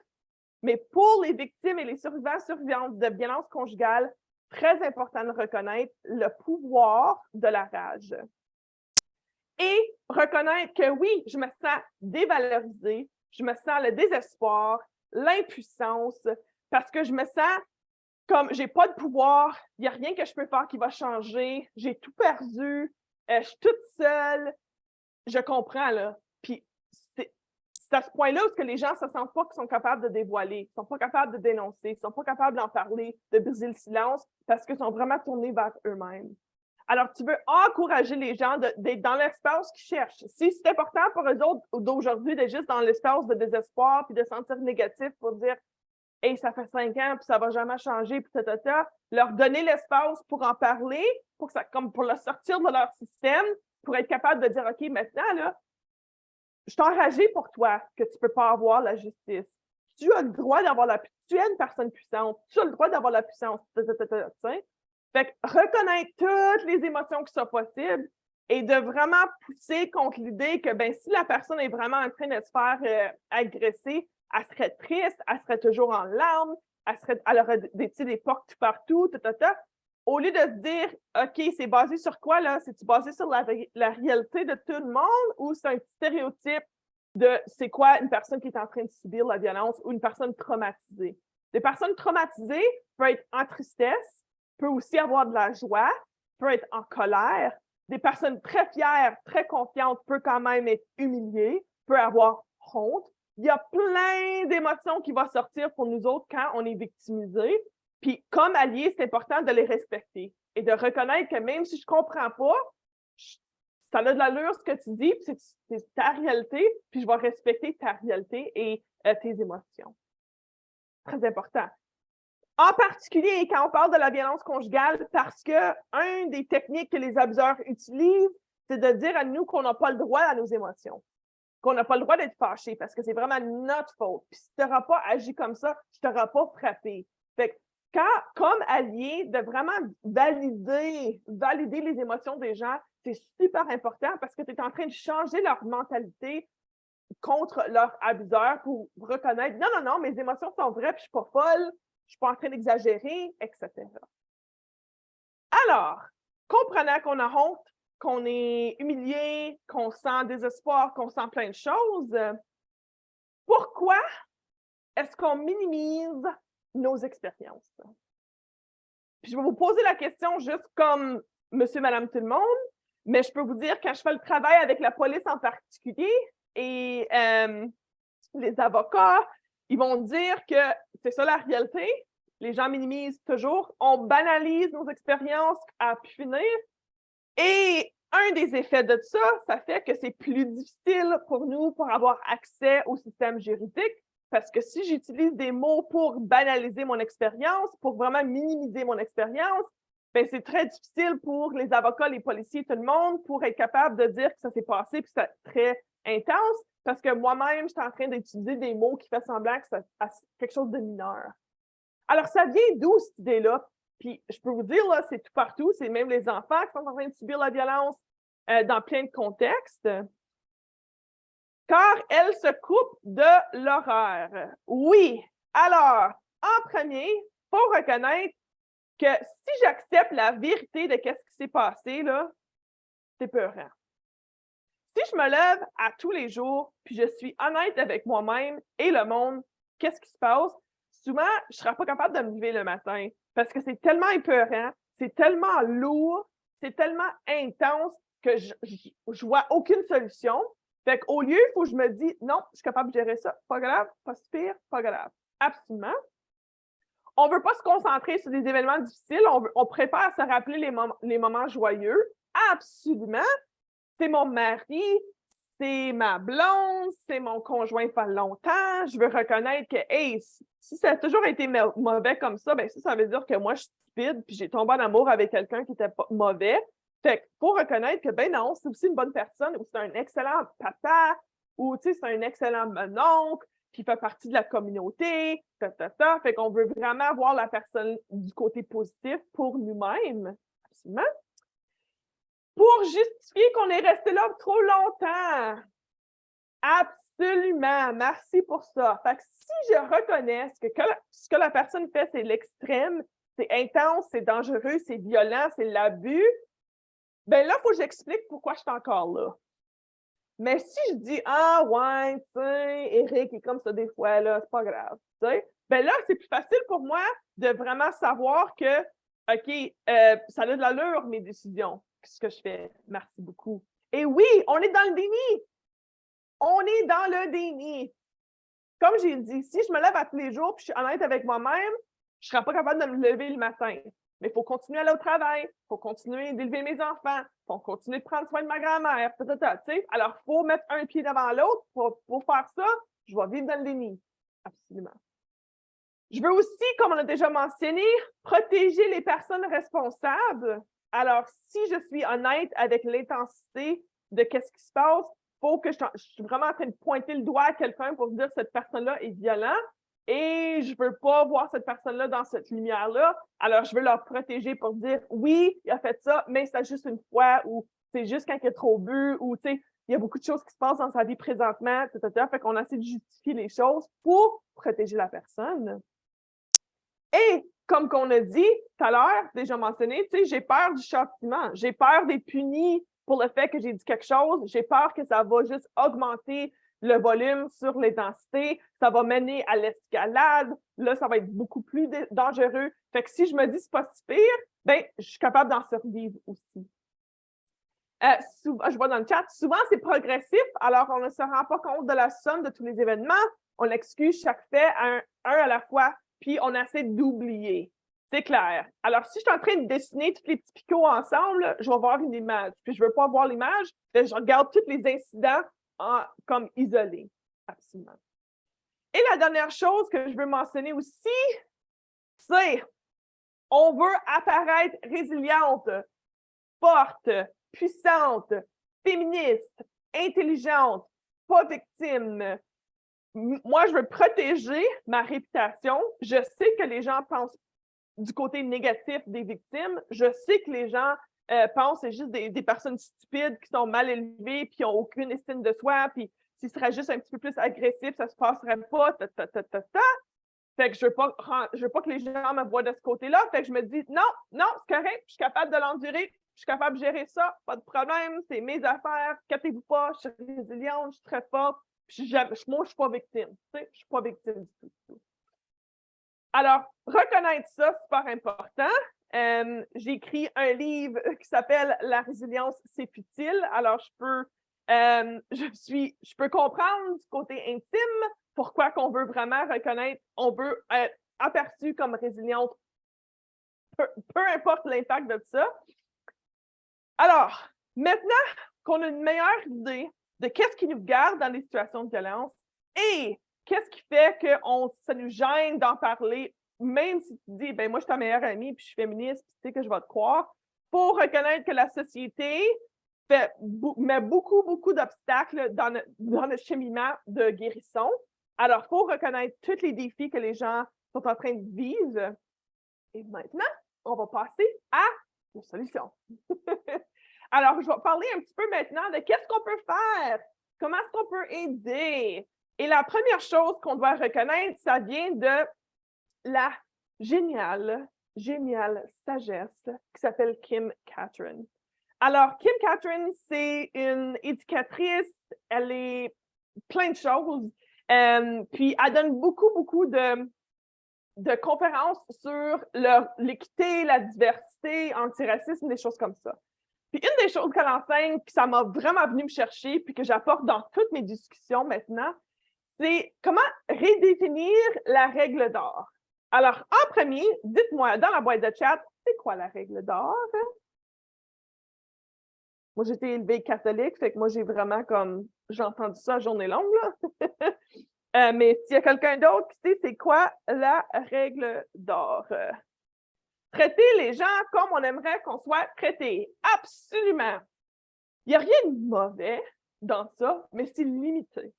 Speaker 3: Mais pour les victimes et les survivantes de violences conjugales, très important de reconnaître le pouvoir de la rage. Et reconnaître que oui, je me sens dévalorisée, je me sens le désespoir, l'impuissance, parce que je me sens comme j'ai pas de pouvoir, il n'y a rien que je peux faire qui va changer, j'ai tout perdu, je suis toute seule. Je comprends, là. Puis c'est à ce point-là où les gens ne se sentent pas qu'ils sont capables de dévoiler, ils ne sont pas capables de dénoncer, ils ne sont pas capables d'en parler, de briser le silence, parce qu'ils sont vraiment tournés vers eux-mêmes. Alors, tu veux encourager les gens d'être dans l'espace qu'ils cherchent. Si c'est important pour eux autres d'aujourd'hui d'être juste dans l'espace de désespoir puis de sentir négatif pour dire « Hey, ça fait 5 ans puis ça va jamais changer » puis leur donner l'espace pour en parler, comme pour le sortir de leur système, pour être capable de dire « OK, maintenant, là, je suis enragée pour toi que tu ne peux pas avoir la justice. Tu as le droit d'avoir tu es une personne puissante. Tu as le droit d'avoir la puissance. » Fait que reconnaître toutes les émotions qui sont possibles et de vraiment pousser contre l'idée que ben, si la personne est vraiment en train de se faire agresser, elle serait triste, elle serait toujours en larmes, elle aurait des portes tout partout, au lieu de se dire, OK, c'est basé sur quoi, là? C'est-tu basé sur la réalité de tout le monde ou c'est un petit stéréotype de c'est quoi une personne qui est en train de subir la violence ou une personne traumatisée? Des personnes traumatisées peuvent être en tristesse, peut aussi avoir de la joie, peut être en colère. Des personnes très fières, très confiantes, peut quand même être humiliées, peut avoir honte. Il y a plein d'émotions qui vont sortir pour nous autres quand on est victimisé. Puis comme alliés, c'est important de les respecter et de reconnaître que même si je ne comprends pas, ça a de l'allure ce que tu dis, puis c'est ta réalité, puis je vais respecter ta réalité et tes émotions. Très important. En particulier, quand on parle de la violence conjugale, parce que une des techniques que les abuseurs utilisent, c'est de dire à nous qu'on n'a pas le droit à nos émotions, qu'on n'a pas le droit d'être fâché, parce que c'est vraiment notre faute. Puis si tu n'auras pas agi comme ça, je ne t'aurai pas frappé. Fait que comme allié, de vraiment valider les émotions des gens, c'est super important parce que tu es en train de changer leur mentalité contre leur abuseur pour reconnaître « Non, mes émotions sont vraies, puis je ne suis pas folle. » Je ne suis pas en train d'exagérer, etc. Alors, comprenant qu'on a honte, qu'on est humilié, qu'on sent désespoir, qu'on sent plein de choses, pourquoi est-ce qu'on minimise nos expériences? Puis je vais vous poser la question juste comme monsieur, madame, tout le monde, mais je peux vous dire, quand je fais le travail avec la police en particulier et les avocats, ils vont dire que c'est ça la réalité. Les gens minimisent toujours. On banalise nos expériences à pu finir. Et un des effets de ça fait que c'est plus difficile pour nous pour avoir accès au système juridique. Parce que si j'utilise des mots pour banaliser mon expérience, pour vraiment minimiser mon expérience, ben c'est très difficile pour les avocats, les policiers, tout le monde, pour être capable de dire que ça s'est passé puis c'est très intense. Parce que moi-même, je suis en train d'utiliser des mots qui font semblant que c'est quelque chose de mineur. Alors, ça vient d'où cette idée-là? Puis, je peux vous dire, là, c'est tout partout. C'est même les enfants qui sont en train de subir la violence dans plein de contextes. Car elle se coupe de l'horreur. Oui. Alors, en premier, il faut reconnaître que si j'accepte la vérité de ce qui s'est passé, là, c'est peurant. Si je me lève à tous les jours, puis je suis honnête avec moi-même et le monde, qu'est-ce qui se passe? Souvent, je ne serai pas capable de me lever le matin parce que c'est tellement épeurant, c'est tellement lourd, c'est tellement intense que je ne vois aucune solution. Fait qu'au lieu, il faut que je me dise, non, je suis capable de gérer ça. Pas grave, pas si pire, pas grave. Absolument. On ne veut pas se concentrer sur des événements difficiles, on préfère se rappeler les moments joyeux. Absolument. C'est mon mari, c'est ma blonde, c'est mon conjoint pas longtemps. Je veux reconnaître que, hey, si ça a toujours été mauvais comme ça, ben ça veut dire que moi, je suis stupide puis j'ai tombé en amour avec quelqu'un qui était mauvais. Fait qu'il faut reconnaître que, ben non, c'est aussi une bonne personne, ou c'est un excellent papa, ou tu sais, c'est un excellent oncle, qui fait partie de la communauté, Fait qu'on veut vraiment voir la personne du côté positif pour nous-mêmes. Absolument. Pour justifier qu'on est resté là trop longtemps. Absolument. Merci pour ça. Fait que si je reconnais ce que la personne fait, c'est l'extrême, c'est intense, c'est dangereux, c'est violent, c'est l'abus, ben là, il faut que j'explique pourquoi je suis encore là. Mais si je dis, ah ouais, tu sais, Eric est comme ça des fois, là, c'est pas grave, tu sais, ben là, c'est plus facile pour moi de vraiment savoir que, OK, ça a de l'allure, mes décisions, ce que je fais. Merci beaucoup. Et oui, on est dans le déni. On est dans le déni. Comme j'ai dit, si je me lève à tous les jours et je suis honnête avec moi-même, je ne serai pas capable de me lever le matin. Mais il faut continuer à aller au travail, il faut continuer d'élever mes enfants, il faut continuer de prendre soin de ma grand-mère, Alors, il faut mettre un pied devant l'autre. Pour faire ça, je vais vivre dans le déni. Absolument. Je veux aussi, comme on a déjà mentionné, protéger les personnes responsables. Alors, si je suis honnête avec l'intensité de qu'est-ce qui se passe, il faut que je suis vraiment en train de pointer le doigt à quelqu'un pour dire que cette personne-là est violente. Et je ne veux pas voir cette personne-là dans cette lumière-là. Alors, je veux leur protéger pour dire, oui, il a fait ça, mais c'est juste une fois, ou c'est juste quand il a trop bu, ou tu sais, il y a beaucoup de choses qui se passent dans sa vie présentement, Fait qu'on essaie de justifier les choses pour protéger la personne. Et, comme qu'on a dit tout à l'heure, déjà mentionné, tu sais, j'ai peur du châtiment, j'ai peur d'être puni pour le fait que j'ai dit quelque chose, j'ai peur que ça va juste augmenter le volume sur l'intensité, ça va mener à l'escalade, là, ça va être beaucoup plus dangereux. Fait que si je me dis c'est pas si pire, ben, je suis capable d'en survivre aussi. Souvent, je vois dans le chat, souvent c'est progressif, alors on ne se rend pas compte de la somme de tous les événements, on excuse chaque fait un à la fois, puis on essaie d'oublier. C'est clair. Alors, si je suis en train de dessiner tous les petits picots ensemble, je vais voir une image. Puis je ne veux pas voir l'image, je regarde tous les incidents comme isolés. Absolument. Et la dernière chose que je veux mentionner aussi, c'est on veut apparaître résiliente, forte, puissante, féministe, intelligente, pas victime. Moi, je veux protéger ma réputation. Je sais que les gens pensent du côté négatif des victimes. Je sais que les gens pensent que c'est juste des personnes stupides qui sont mal élevées puis qui n'ont aucune estime de soi. Puis s'ils seraient juste un petit peu plus agressifs, ça ne se passerait pas. Fait que je veux pas que les gens me voient de ce côté-là. Fait que je me dis, non, c'est correct. Je suis capable de l'endurer. Je suis capable de gérer ça. Pas de problème. C'est mes affaires. Inquiétez-vous pas. Je suis résiliente. Je suis très forte. Moi, je ne suis pas victime. Je ne suis pas victime du tout. Alors, reconnaître ça, c'est super important. J'ai écrit un livre qui s'appelle « La résilience, c'est futile ». Alors, je peux comprendre du côté intime pourquoi qu'on veut vraiment reconnaître, on veut être aperçu comme résiliente, peu importe l'impact de ça. Alors, maintenant qu'on a une meilleure idée de qu'est-ce qui nous garde dans les situations de violence et qu'est-ce qui fait que ça nous gêne d'en parler, même si tu dis, ben moi, je suis ta meilleure amie, puis je suis féministe, puis tu sais que je vais te croire, pour reconnaître que la société met beaucoup d'obstacles dans le cheminement de guérison. Alors, il faut reconnaître tous les défis que les gens sont en train de vivre. Et maintenant, on va passer à la solution. Alors, je vais parler un petit peu maintenant de qu'est-ce qu'on peut faire, comment est-ce qu'on peut aider. Et la première chose qu'on doit reconnaître, ça vient de la géniale sagesse qui s'appelle Kim Cattrall. Alors, Kim Cattrall, c'est une éducatrice, elle est plein de choses, puis elle donne beaucoup de conférences sur l'équité, la diversité, antiracisme, des choses comme ça. Puis une des choses qu'elle enseigne, puis ça m'a vraiment venu me chercher, puis que j'apporte dans toutes mes discussions maintenant, c'est comment redéfinir la règle d'or. Alors, en premier, dites-moi dans la boîte de chat, c'est quoi la règle d'or? Moi, j'ai été élevée catholique, fait que moi, j'ai vraiment j'ai entendu ça à journée longue, là. Mais s'il y a quelqu'un d'autre qui sait c'est quoi la règle d'or? Traiter les gens comme on aimerait qu'on soit traités. Absolument. Il n'y a rien de mauvais dans ça, mais c'est limité.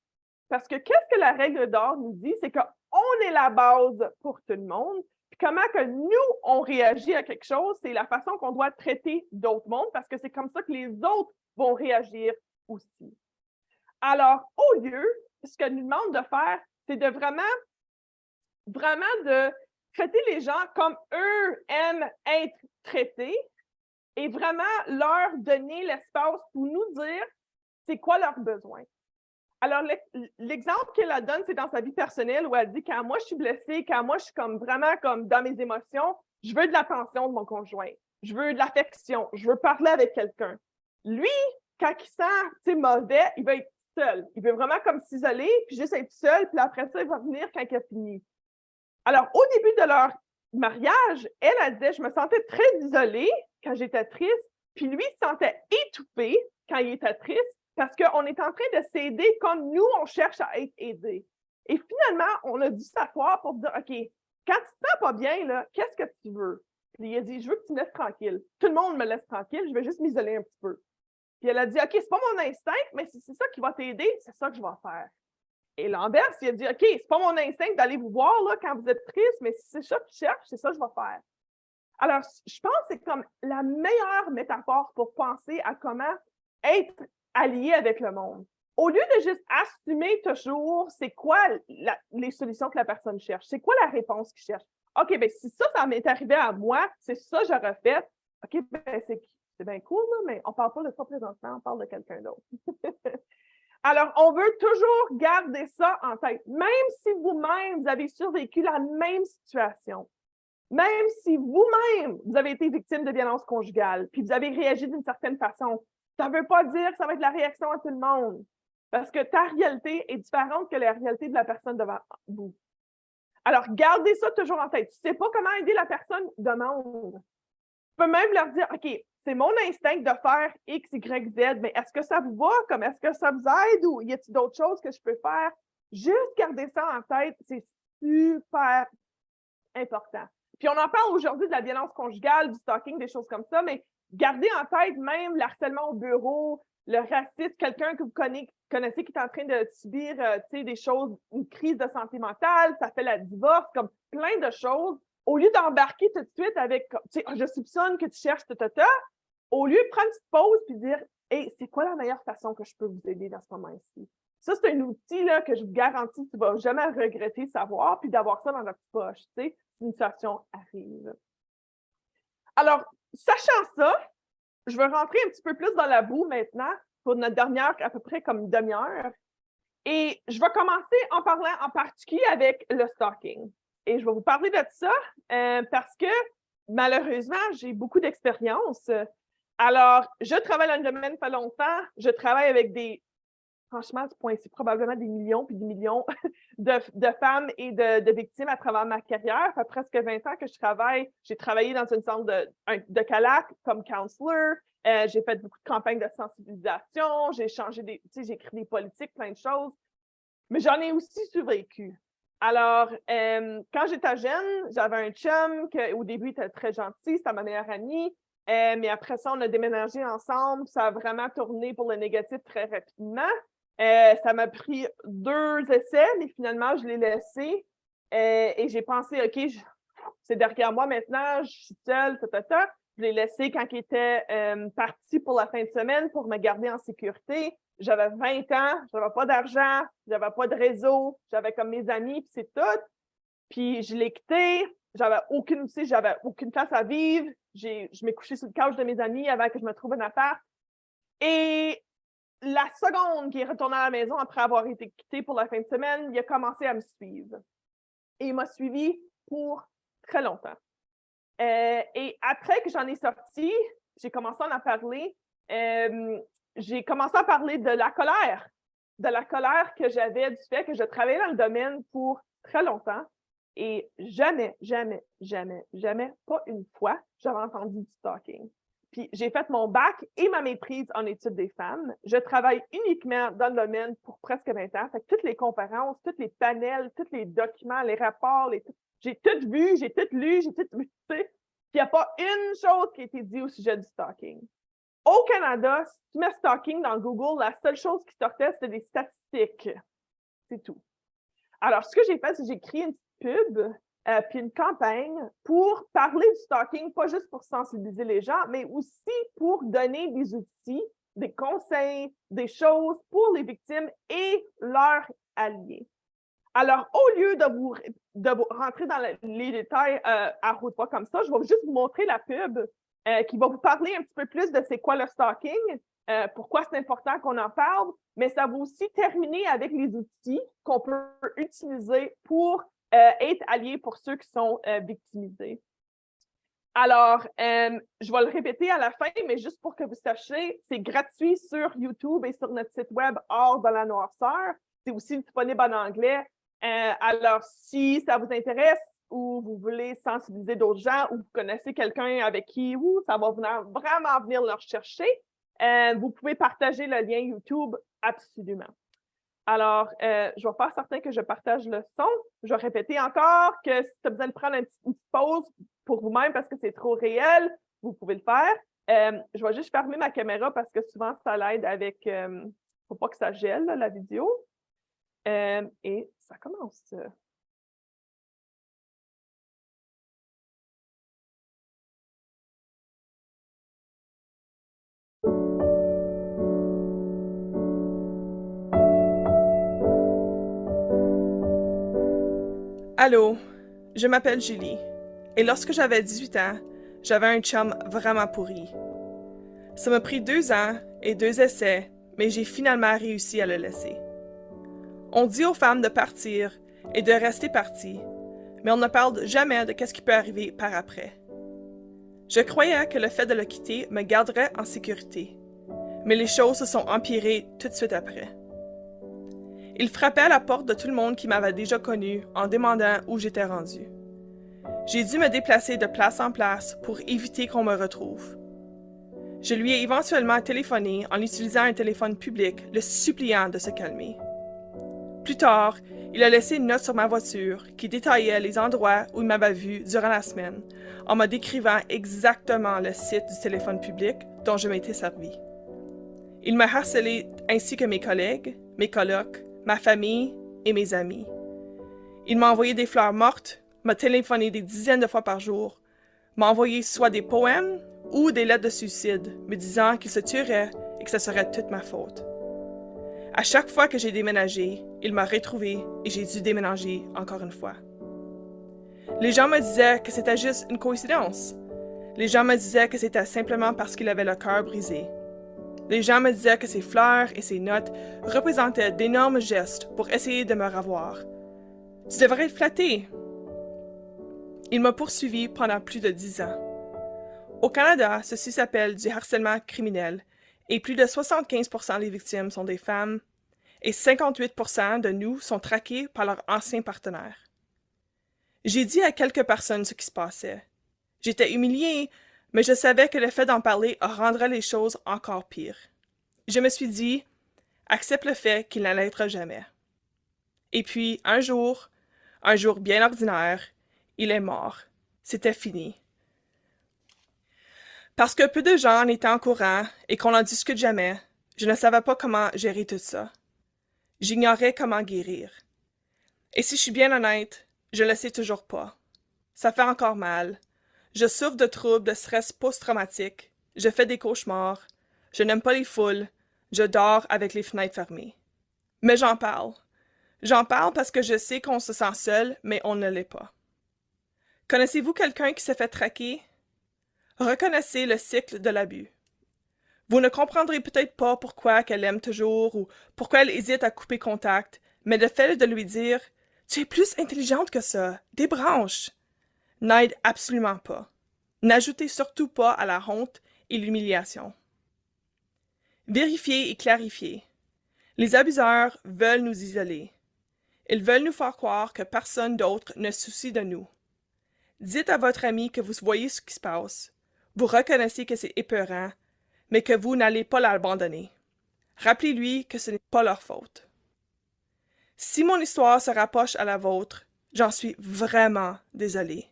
Speaker 3: Parce que qu'est-ce que la règle d'or nous dit? C'est qu'on est la base pour tout le monde. Puis comment que nous, on réagit à quelque chose, c'est la façon qu'on doit traiter d'autres mondes, parce que c'est comme ça que les autres vont réagir aussi. Alors, au lieu, ce que nous demande de faire, c'est de vraiment de traiter les gens comme eux aiment être traités et vraiment leur donner l'espace pour nous dire c'est quoi leurs besoins. Alors, l'exemple qu'elle a donné, c'est dans sa vie personnelle où elle dit quand moi je suis blessée, quand moi je suis vraiment comme dans mes émotions, je veux de l'attention de mon conjoint, je veux de l'affection, je veux parler avec quelqu'un. Lui, quand il sent mauvais, il va être seul. Il veut vraiment comme s'isoler, puis juste être seul, puis après ça, il va venir quand il a fini. Alors, au début de leur mariage, elle disait, je me sentais très isolée quand j'étais triste, puis lui, il se sentait étouffé quand il était triste, parce qu'on est en train de s'aider comme nous, on cherche à être aidés. Et finalement, on a dû s'asseoir pour dire, OK, quand tu te sens pas bien, là, qu'est-ce que tu veux? Puis il a dit, je veux que tu me laisses tranquille. Tout le monde me laisse tranquille, je vais juste m'isoler un petit peu. Puis elle a dit, OK, c'est pas mon instinct, mais si c'est ça qui va t'aider, c'est ça que je vais faire. Et l'inverse, il a dit, OK, c'est pas mon instinct d'aller vous voir là, quand vous êtes triste, mais si c'est ça que tu cherches, c'est ça que je vais faire. Alors, je pense que c'est comme la meilleure métaphore pour penser à comment être allié avec le monde. Au lieu de juste assumer toujours c'est quoi les solutions que la personne cherche, c'est quoi la réponse qu'il cherche. OK, bien, si ça m'est arrivé à moi, c'est ça que j'aurais fait. OK, bien, c'est bien cool, là, mais on ne parle pas de ça présentement, on parle de quelqu'un d'autre. Alors, on veut toujours garder ça en tête, même si vous-même, vous avez survécu la même situation. Même si vous-même, vous avez été victime de violence conjugale, puis vous avez réagi d'une certaine façon, ça ne veut pas dire que ça va être la réaction à tout le monde. Parce que ta réalité est différente que la réalité de la personne devant vous. Alors, gardez ça toujours en tête. Tu ne sais pas comment aider la personne, demande. Tu peux même leur dire, OK, c'est mon instinct de faire X, Y, Z, mais est-ce que ça vous va? Comme est-ce que ça vous aide ou y a-t-il d'autres choses que je peux faire? Juste garder ça en tête, c'est super important. Puis on en parle aujourd'hui de la violence conjugale, du stalking, des choses comme ça, mais gardez en tête même l'harcèlement au bureau, le racisme, quelqu'un que vous connaissez qui est en train de subir des choses, une crise de santé mentale, ça fait la divorce, comme plein de choses. Au lieu d'embarquer tout de suite avec, je soupçonne que tu cherches, au lieu de prendre une petite pause et dire, hey, c'est quoi la meilleure façon que je peux vous aider dans ce moment-ci? Ça, c'est un outil là, que je vous garantis que tu ne vas jamais regretter de savoir, puis d'avoir ça dans ta petite poche, si une situation arrive. Alors, sachant ça, je vais rentrer un petit peu plus dans la boue maintenant pour notre dernière, à peu près comme une demi-heure. Et je vais commencer en parlant en particulier avec le stalking. Et je vais vous parler de ça parce que, malheureusement, j'ai beaucoup d'expérience. Alors, je travaille dans le domaine pas longtemps. Je travaille avec franchement, c'est probablement des millions puis des millions de femmes et de victimes à travers ma carrière. Ça fait presque 20 ans que je travaille. J'ai travaillé dans une centre de CALAC comme counselor. J'ai fait beaucoup de campagnes de sensibilisation. J'ai écrit des politiques, plein de choses. Mais j'en ai aussi survécu. Alors, quand j'étais jeune, j'avais un chum qui, au début, était très gentil. C'était ma meilleure amie. Mais après ça, on a déménagé ensemble. Ça a vraiment tourné pour le négatif très rapidement. Ça m'a pris 2 essais, mais finalement, je l'ai laissé. Et j'ai pensé, OK, c'est derrière moi maintenant, je suis seule, Je l'ai laissé quand il était parti pour la fin de semaine pour me garder en sécurité. J'avais 20 ans, je n'avais pas d'argent, je n'avais pas de réseau, j'avais comme mes amis, puis c'est tout. Puis je l'ai quitté, j'avais aucune place à vivre. Je m'ai couchée sur le couch de mes amis avant que je me trouve un appart. Et la seconde qu'il est retourné à la maison après avoir été quitté pour la fin de semaine, il a commencé à me suivre. Et il m'a suivi pour très longtemps. Et après que j'en ai sorti, j'ai commencé à en parler. J'ai commencé à parler de la colère que j'avais du fait que je travaillais dans le domaine pour très longtemps et jamais, pas une fois, j'avais entendu du stalking. Puis j'ai fait mon bac et ma maîtrise en études des femmes. Je travaille uniquement dans le domaine pour presque 20 ans. Fait que toutes les conférences, tous les panels, tous les documents, les rapports, j'ai tout vu, j'ai tout lu, il n'y a pas une chose qui a été dite au sujet du stalking. Au Canada, si tu mets stalking dans Google, la seule chose qui sortait, c'était des statistiques. C'est tout. Alors, ce que j'ai fait, c'est que j'ai créé une petite pub puis une campagne pour parler du stalking, pas juste pour sensibiliser les gens, mais aussi pour donner des outils, des conseils, des choses pour les victimes et leurs alliés. Alors, au lieu de vous rentrer dans les détails à haute voix comme ça, je vais juste vous montrer la pub qui va vous parler un petit peu plus de c'est quoi le stalking, pourquoi c'est important qu'on en parle, mais ça va aussi terminer avec les outils qu'on peut utiliser pour être alliés pour ceux qui sont victimisés. Alors, je vais le répéter à la fin, mais juste pour que vous sachiez, c'est gratuit sur YouTube et sur notre site web Hors de la noirceur. C'est aussi disponible en anglais. Alors, si ça vous intéresse ou vous voulez sensibiliser d'autres gens ou vous connaissez quelqu'un avec qui ça va vraiment venir le rechercher, vous pouvez partager le lien YouTube absolument. Alors, je vais faire certain que je partage le son. Je vais répéter encore que si tu as besoin de prendre une petite pause pour vous-même parce que c'est trop réel, vous pouvez le faire. Je vais juste fermer ma caméra parce que souvent, ça l'aide avec... il ne faut pas que ça gèle, la vidéo. Et ça commence.
Speaker 4: Allô, je m'appelle Julie, et lorsque j'avais 18 ans, j'avais un chum vraiment pourri. Ça m'a pris 2 ans et 2 essais, mais j'ai finalement réussi à le laisser. On dit aux femmes de partir et de rester parties, mais on ne parle jamais de ce qui peut arriver par après. Je croyais que le fait de le quitter me garderait en sécurité, mais les choses se sont empirées tout de suite après. Il frappait à la porte de tout le monde qui m'avait déjà connu en demandant où j'étais rendu. J'ai dû me déplacer de place en place pour éviter qu'on me retrouve. Je lui ai éventuellement téléphoné en utilisant un téléphone public, le suppliant de se calmer. Plus tard, il a laissé une note sur ma voiture qui détaillait les endroits où il m'avait vu durant la semaine, en me décrivant exactement le site du téléphone public dont je m'étais servi. Il m'a harcelé ainsi que mes collègues, mes colocs, ma famille et mes amis. Il m'a envoyé des fleurs mortes, m'a téléphoné des dizaines de fois par jour, m'a envoyé soit des poèmes ou des lettres de suicide, me disant qu'il se tuerait et que ce serait toute ma faute. À chaque fois que j'ai déménagé, il m'a retrouvée et j'ai dû déménager encore une fois. Les gens me disaient que c'était juste une coïncidence. Les gens me disaient que c'était simplement parce qu'il avait le cœur brisé. Les gens me disaient que ses fleurs et ses notes représentaient d'énormes gestes pour essayer de me revoir. Tu devrais être flatté. Il m'a poursuivi pendant plus de 10 ans. Au Canada, ceci s'appelle du harcèlement criminel et plus de 75% des victimes sont des femmes et 58% de nous sont traqués par leurs anciens partenaires. J'ai dit à quelques personnes ce qui se passait. J'étais humiliée, mais je savais que le fait d'en parler rendrait les choses encore pires. Je me suis dit, accepte le fait qu'il n'allait être jamais. Et puis, un jour bien ordinaire, il est mort. C'était fini. Parce que peu de gens en étaient au courant et qu'on n'en discute jamais, je ne savais pas comment gérer tout ça. J'ignorais comment guérir. Et si je suis bien honnête, je le sais toujours pas. Ça fait encore mal. Je souffre de troubles de stress post-traumatique. Je fais des cauchemars. Je n'aime pas les foules. Je dors avec les fenêtres fermées. Mais j'en parle. J'en parle parce que je sais qu'on se sent seul, mais on ne l'est pas. Connaissez-vous quelqu'un qui s'est fait traquer? Reconnaissez le cycle de l'abus. Vous ne comprendrez peut-être pas pourquoi qu'elle aime toujours ou pourquoi elle hésite à couper contact, mais le fait de lui dire « Tu es plus intelligente que ça, débranche !» n'aide absolument pas. N'ajoutez surtout pas à la honte et l'humiliation. Vérifiez et clarifiez. Les abuseurs veulent nous isoler. Ils veulent nous faire croire que personne d'autre ne se soucie de nous. Dites à votre ami que vous voyez ce qui se passe. Vous reconnaissez que c'est épeurant, mais que vous n'allez pas l'abandonner. Rappelez-lui que ce n'est pas leur faute. Si mon histoire se rapproche à la vôtre, j'en suis vraiment désolée.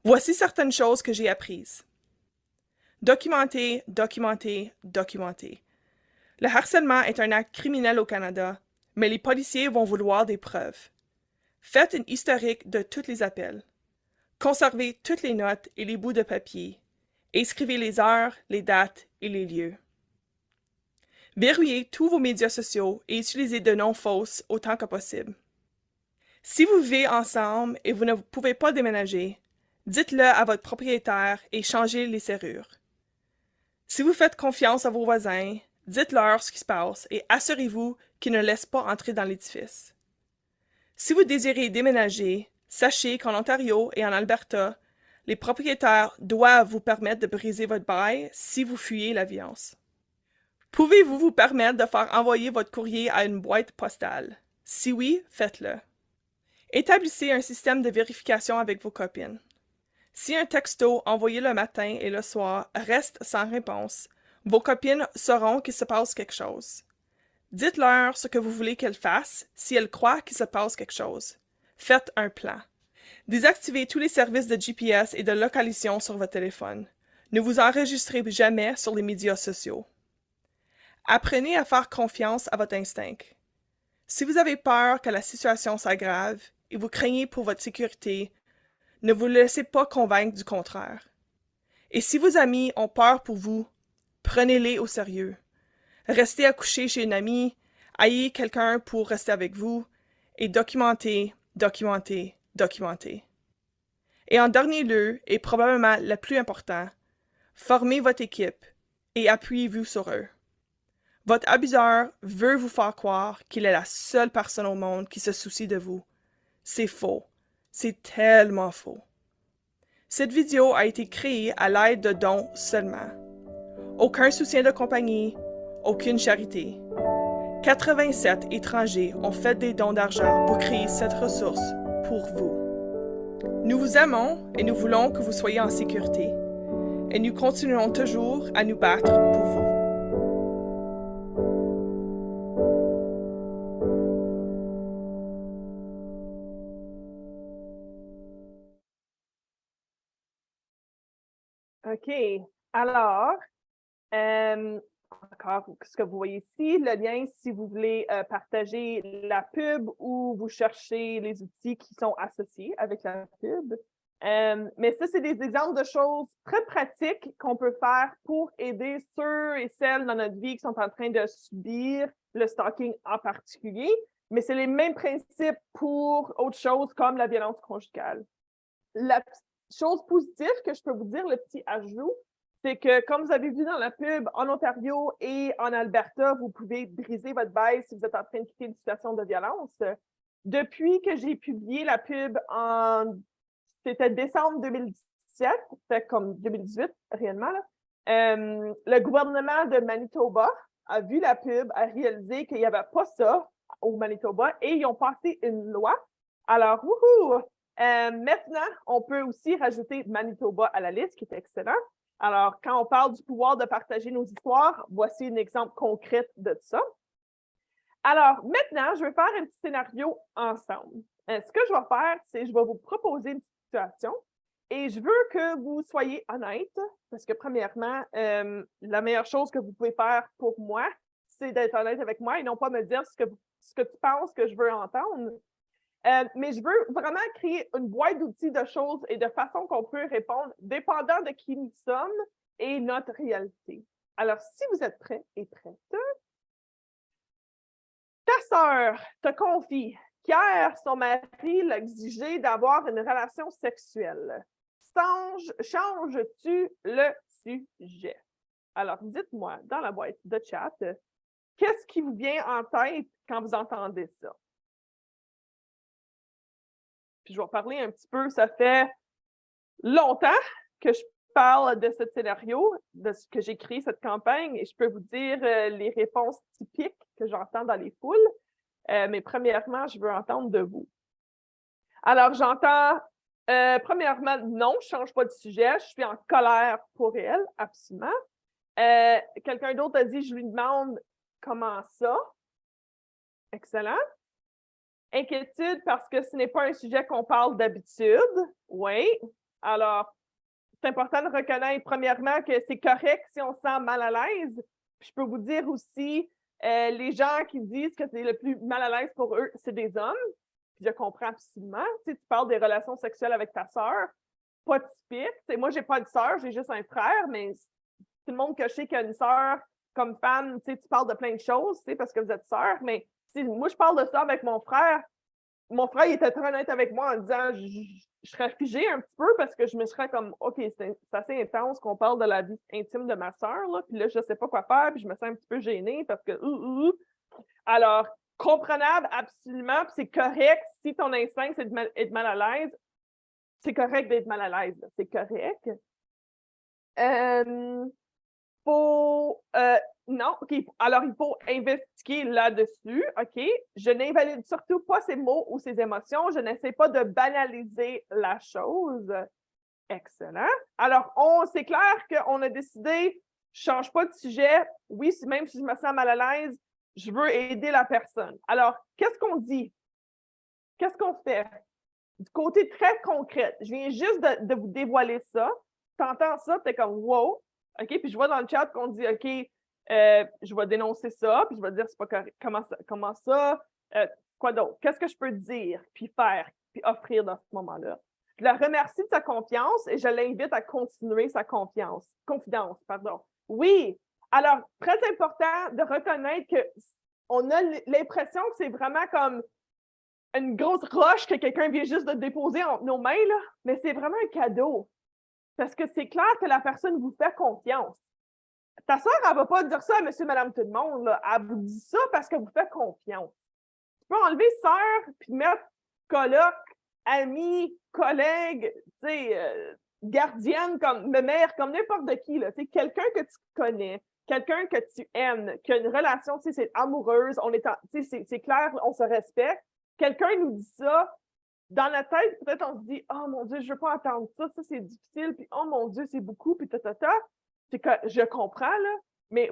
Speaker 4: Voici certaines choses que j'ai apprises. Documenter, documenter, documenter. Le harcèlement est un acte criminel au Canada, mais les policiers vont vouloir des preuves. Faites une historique de tous les appels. Conservez toutes les notes et les bouts de papier. Inscrivez les heures, les dates et les lieux. Verrouillez tous vos médias sociaux et utilisez de noms fausses autant que possible. Si vous vivez ensemble et vous ne pouvez pas déménager, dites-le à votre propriétaire et changez les serrures. Si vous faites confiance à vos voisins, dites-leur ce qui se passe et assurez-vous qu'ils ne laissent pas entrer dans l'édifice. Si vous désirez déménager, sachez qu'en Ontario et en Alberta, les propriétaires doivent vous permettre de briser votre bail si vous fuyez la violence. Pouvez-vous vous permettre de faire envoyer votre courrier à une boîte postale? Si oui, faites-le. Établissez un système de vérification avec vos copines. Si un texto envoyé le matin et le soir reste sans réponse, vos copines sauront qu'il se passe quelque chose. Dites-leur ce que vous voulez qu'elles fassent si elles croient qu'il se passe quelque chose. Faites un plan. Désactivez tous les services de GPS et de localisation sur votre téléphone. Ne vous enregistrez jamais sur les médias sociaux. Apprenez à faire confiance à votre instinct. Si vous avez peur que la situation s'aggrave et vous craignez pour votre sécurité, ne vous laissez pas convaincre du contraire. Et si vos amis ont peur pour vous, prenez-les au sérieux. Restez accouché chez une amie, ayez quelqu'un pour rester avec vous, et documentez, documentez, documentez. Et en dernier lieu, et probablement le plus important, formez votre équipe et appuyez-vous sur eux. Votre abuseur veut vous faire croire qu'il est la seule personne au monde qui se soucie de vous. C'est faux. C'est tellement faux. Cette vidéo a été créée à l'aide de dons seulement. Aucun soutien de compagnie, aucune charité. 87 étrangers ont fait des dons d'argent pour créer cette ressource pour vous. Nous vous aimons et nous voulons que vous soyez en sécurité. Et nous continuerons toujours à nous battre pour vous.
Speaker 3: OK. Alors, encore ce que vous voyez ici, le lien si vous voulez partager la pub ou vous cherchez les outils qui sont associés avec la pub. Mais ça, c'est des exemples de choses très pratiques qu'on peut faire pour aider ceux et celles dans notre vie qui sont en train de subir le stalking en particulier. Mais c'est les mêmes principes pour autre chose comme la violence conjugale. La chose positive que je peux vous dire, le petit ajout, c'est que, comme vous avez vu dans la pub, en Ontario et en Alberta, vous pouvez briser votre bail si vous êtes en train de quitter une situation de violence. Depuis que j'ai publié la pub c'était décembre 2017, fait comme 2018 réellement, là, le gouvernement de Manitoba a vu la pub, a réalisé qu'il n'y avait pas ça au Manitoba et ils ont passé une loi. Alors, wouhou! Maintenant, on peut aussi rajouter Manitoba à la liste, qui est excellent. Alors, quand on parle du pouvoir de partager nos histoires, voici un exemple concret de ça. Alors, maintenant, je vais faire un petit scénario ensemble. Ce que je vais faire, c'est je vais vous proposer une situation et je veux que vous soyez honnête parce que, premièrement, la meilleure chose que vous pouvez faire pour moi, c'est d'être honnête avec moi et non pas me dire ce que tu penses que je veux entendre. Mais je veux vraiment créer une boîte d'outils de choses et de façons qu'on peut répondre dépendant de qui nous sommes et notre réalité. Alors, si vous êtes prêts et prêtes, ta sœur te confie qu'hier, son mari l'a exigé d'avoir une relation sexuelle. Changes-tu le sujet? Alors, dites-moi dans la boîte de chat, qu'est-ce qui vous vient en tête quand vous entendez ça? Puis je vais parler un petit peu, ça fait longtemps que je parle de ce scénario, de ce que j'ai créé cette campagne, et je peux vous dire les réponses typiques que j'entends dans les foules. Mais premièrement, je veux entendre de vous. Alors, j'entends, premièrement, non, je ne change pas de sujet, je suis en colère pour elle, absolument. Quelqu'un d'autre a dit, je lui demande comment ça. Excellent. Inquiétude parce que ce n'est pas un sujet qu'on parle d'habitude. Oui. Alors, c'est important de reconnaître, premièrement, que c'est correct si on se sent mal à l'aise. Puis je peux vous dire aussi, les gens qui disent que c'est le plus mal à l'aise pour eux, c'est des hommes. Puis je comprends absolument. Tu sais, tu parles des relations sexuelles avec ta sœur, pas typique. Tu sais, moi, j'ai pas de sœur, j'ai juste un frère, mais tout le monde que je sais qui a une sœur comme femme, tu sais, tu parles de plein de choses, tu sais, parce que vous êtes sœur, mais moi, je parle de ça avec mon frère. Mon frère, il était très honnête avec moi en disant je serais figée un petit peu parce que je me serais comme OK, c'est assez intense qu'on parle de la vie intime de ma sœur, là, puis là, je ne sais pas quoi faire, puis je me sens un petit peu gênée parce que Alors, comprenable, absolument, puis c'est correct si ton instinct, c'est d'être mal à l'aise. C'est correct d'être mal à l'aise, là. C'est correct. Non, OK. Alors, il faut investiguer là-dessus, OK? Je n'invalide surtout pas ces mots ou ces émotions. Je n'essaie pas de banaliser la chose. Excellent. Alors, c'est clair qu'on a décidé, je ne change pas de sujet. Oui, même si je me sens mal à l'aise, je veux aider la personne. Alors, qu'est-ce qu'on dit? Qu'est-ce qu'on fait? Du côté très concret, je viens juste de vous dévoiler ça. Tu entends ça, tu es comme « wow ». OK, puis je vois dans le chat qu'on dit « OK, je vais dénoncer ça, puis je vais dire c'est pas correct. Comment ça? Quoi d'autre? Qu'est-ce que je peux dire, puis faire, puis offrir dans ce moment-là? » Je la remercie de sa confiance et je l'invite à continuer sa confidence. Oui, alors, très important de reconnaître qu'on a l'impression que c'est vraiment comme une grosse roche que quelqu'un vient juste de déposer entre nos mains, là, mais c'est vraiment un cadeau. Parce que c'est clair que la personne vous fait confiance. Ta sœur, elle ne va pas dire ça à monsieur, madame, tout le monde. Là. Elle vous dit ça parce qu'elle vous fait confiance. Tu peux enlever sœur puis mettre coloc, ami, collègue, tu sais, gardienne, comme mère, comme n'importe qui. Là, quelqu'un que tu connais, quelqu'un que tu aimes, qui a une relation, c'est amoureuse, c'est clair, on se respecte. Quelqu'un nous dit ça. Dans la tête, peut-être on se dit « Oh mon Dieu, je ne veux pas entendre ça, ça c'est difficile, puis oh mon Dieu, c'est beaucoup, puis ta. » C'est que je comprends, là, mais